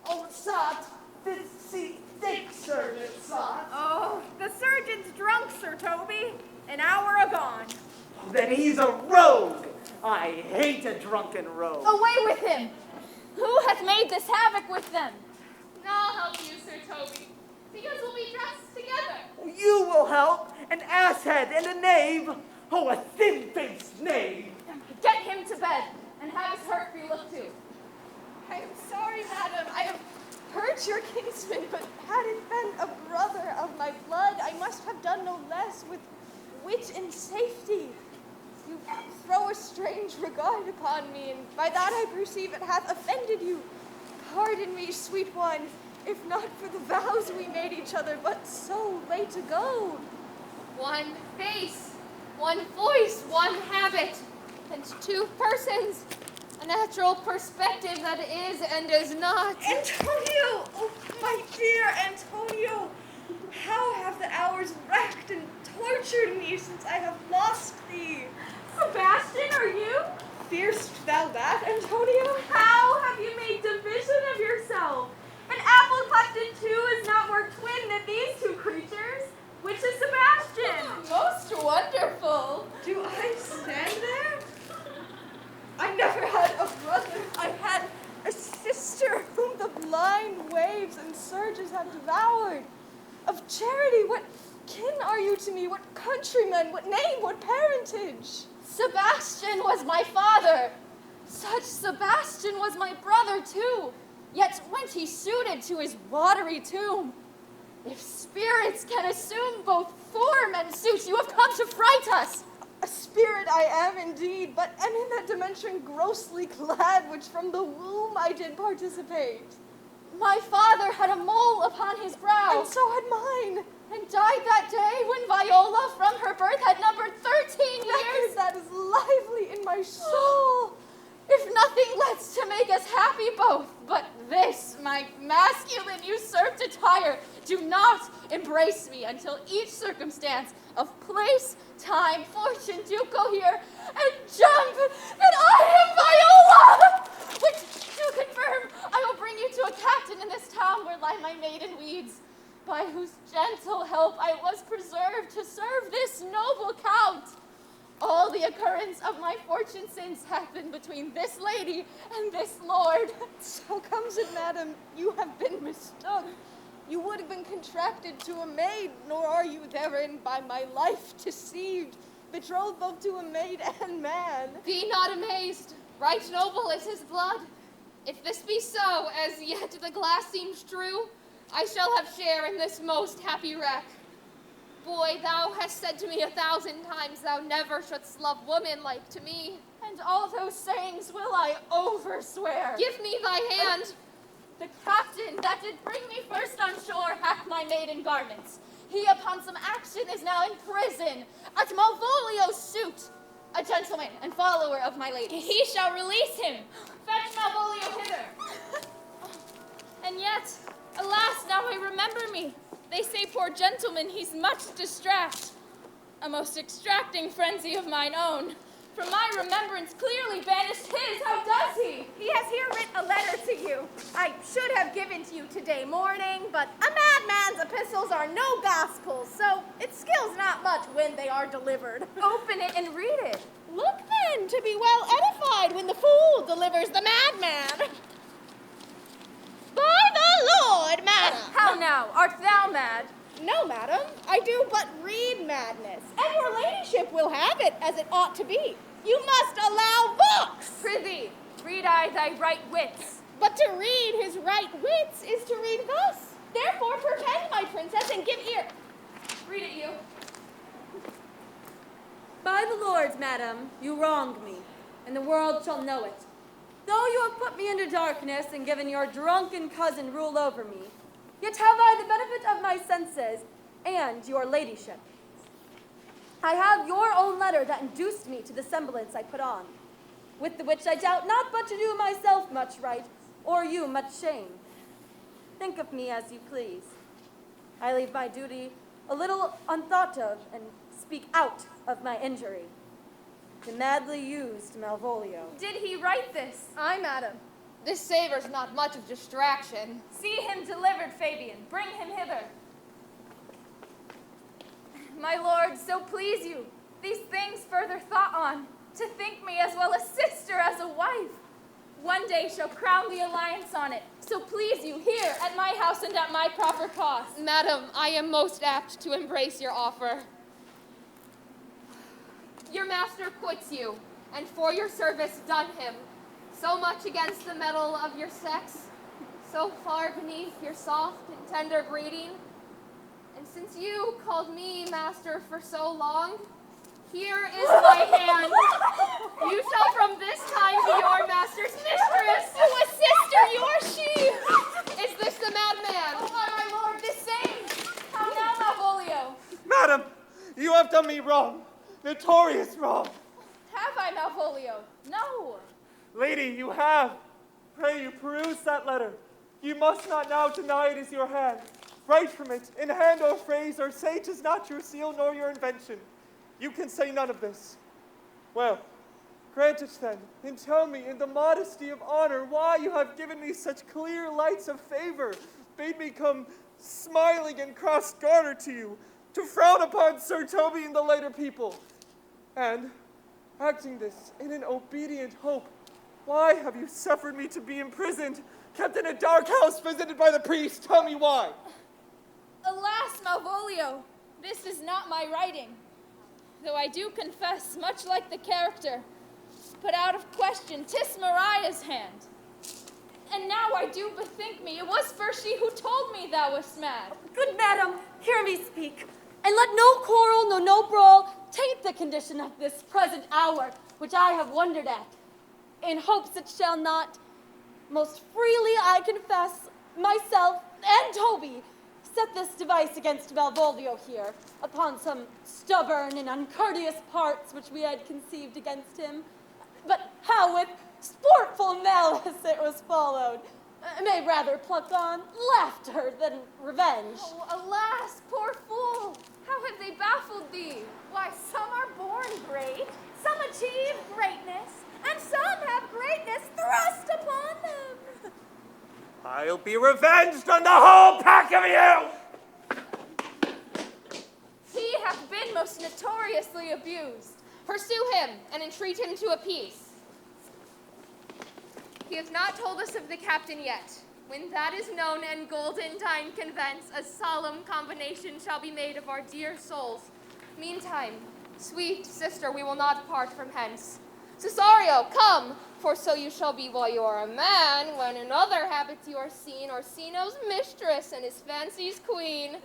Oh, Sot, this see thick surgeon, Sot. Oh, the surgeon's drunk, Sir Toby. An hour agone. Then he's a rogue. I hate a drunken rogue. Away with him. Who hath made this havoc with them? I'll help you, Sir Toby, because we'll be dressed together. You will help, an asshead and a knave. Oh, a thin-faced knave. Get him to bed, and have his hurt be looked to. I am sorry, madam. I have hurt your kinsman, but had it been a brother of my blood, I must have done no less with wit and safety. You throw a strange regard upon me, and by that I perceive it hath offended you. Pardon me, sweet one, if not for the vows we made each other but so late ago. One face, one voice, one habit, and two persons. A natural perspective that is and is not. Antonio! Oh, my dear Antonio! How have the hours racked and tortured me since I have lost thee? Sebastian, are you? Fear'st thou that, Antonio? How have you made division of yourself? An apple plucked in two is not more twin than these two creatures. Which is Sebastian? Most wonderful. Do I stand there? I never had a brother. I had a sister whom the blind waves and surges have devoured. Of charity, what kin are you to me? What countrymen? What name? What parentage? Sebastian was my father. Such Sebastian was my brother too. Yet went he suited to his watery tomb. If spirits can assume both form and suit, you have come to fright us. A spirit I am indeed, but am in that dimension grossly clad, which from the womb I did participate. My father had a mole upon his brow. And so had mine. And died that day when Viola from her birth had numbered 13 years. That is lively in my soul. If nothing lets to make us happy both, but this, my masculine usurped attire, do not embrace me until each circumstance of place, time, fortune do cohere, and jump, and I am Viola! Which, to confirm, I will bring you to a captain in this town where lie my maiden weeds, by whose gentle help I was preserved to serve this noble count. All the occurrence of my fortune since hath been between this lady and this lord. So comes it, madam, you have been mistook. You would have been contracted to a maid, nor are you therein by my life deceived, betrothed both to a maid and man. Be not amazed. Right noble is his blood. If this be so, as yet the glass seems true, I shall have share in this most happy wreck. Boy, thou hast said to me 1,000 times thou never shouldst love woman like to me. And all those sayings will I overswear. Give me thy hand. The captain that did bring me first on shore hath my maiden garments. He upon some action is now in prison at Malvolio's suit, a gentleman and follower of my lady. He shall release him. Fetch Malvolio hither. And yet, alas, now I remember me. They say, poor gentleman, he's much distract. A most extracting frenzy of mine own. From my remembrance clearly banished his. How does he? He has here writ a letter to you. I should have given to you today morning, but a madman's epistles are no gospel, so it skills not much when they are delivered. Open it and read it. Look then to be well edified when the fool delivers the madman. By the lord, madam. How now? Art thou mad? No, madam, I do but read madness, and your ladyship will have it as it ought to be. You must allow books. Prithee, read I thy right wits. But to read his right wits is to read thus. Therefore, pretend, my princess, and give ear. Read it, you. By the lords, madam, you wronged me, and the world shall know it. Though you have put me into darkness and given your drunken cousin rule over me, yet have I the benefit of my senses and your ladyship. I have your own letter that induced me to the semblance I put on, with the which I doubt not but to do myself much right, or you much shame. Think of me as you please. I leave my duty a little unthought of, and speak out of my injury. The madly used Malvolio. Did he write this? Aye, madam. This savors not much of distraction. See him delivered, Fabian. Bring him hither. My lord, so please you, these things further thought on, to think me as well a sister as a wife. One day shall crown the alliance on it, so please you, here at my house and at my proper cost. Madam, I am most apt to embrace your offer. Your master quits you, and for your service done him, so much against the mettle of your sex, so far beneath your soft and tender breeding. And since you called me master for so long, here is my hand. You shall from this time be your master's mistress. Oh, a sister, you are she. Is this the madman? Oh, my lord, this same. How now, Malvolio? Madam, you have done me wrong. Notorious wrong. Have I, Malvolio? No. Lady, you have. Pray you peruse that letter. You must not now deny it is your hand. Write from it, in hand or phrase, or say 'tis not your seal nor your invention. You can say none of this. Well, grant it then, and tell me in the modesty of honor why you have given me such clear lights of favor, bade me come smiling and cross-gartered to you, to frown upon Sir Toby and the later people. And, acting this in an obedient hope, why have you suffered me to be imprisoned, kept in a dark house, visited by the priest? Tell me why. Alas, Malvolio, this is not my writing. Though I do confess, much like the character, put out of question 'tis Mariah's hand. And now I do bethink me, it was first she who told me thou wast mad. Good madam, hear me speak, and let no quarrel, no brawl, taint the condition of this present hour, which I have wondered at, in hopes it shall not. Most freely I confess, myself and Toby set this device against Malvolio here, upon some stubborn and uncourteous parts which we had conceived against him. But how with sportful malice it was followed, may rather pluck on laughter than revenge. Oh, alas, poor fool, how have they baffled thee? Why, some are born great, some achieve greatness, and some have greatness thrust upon them. I'll be revenged on the whole pack of you! He hath been most notoriously abused. Pursue him and entreat him to a peace. He hath not told us of the captain yet. When that is known and golden time convents, a solemn combination shall be made of our dear souls. Meantime, sweet sister, we will not part from hence. Cesario, come, for so you shall be while you are a man, when in other habits you are seen, Orsino's mistress and his fancy's queen.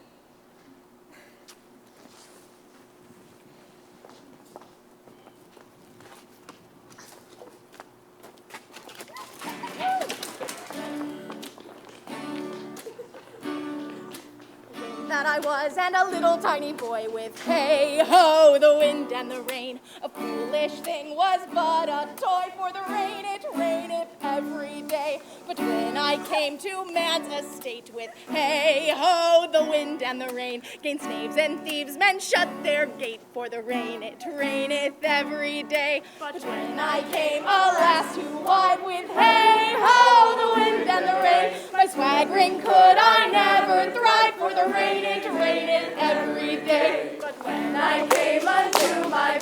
That I was, and a little tiny boy with hey ho, the wind and the rain. A foolish thing was but a toy, for the rain it raineth every day. But when I came to man's estate with hey ho, the wind and the rain, gainst knaves and thieves men shut their gate, for the rain it raineth every day. But when I came, alas, too wide with hey ho, the wind and the rain, my swaggering could I never thrive, for the rain it raineth every day. But when I came unto my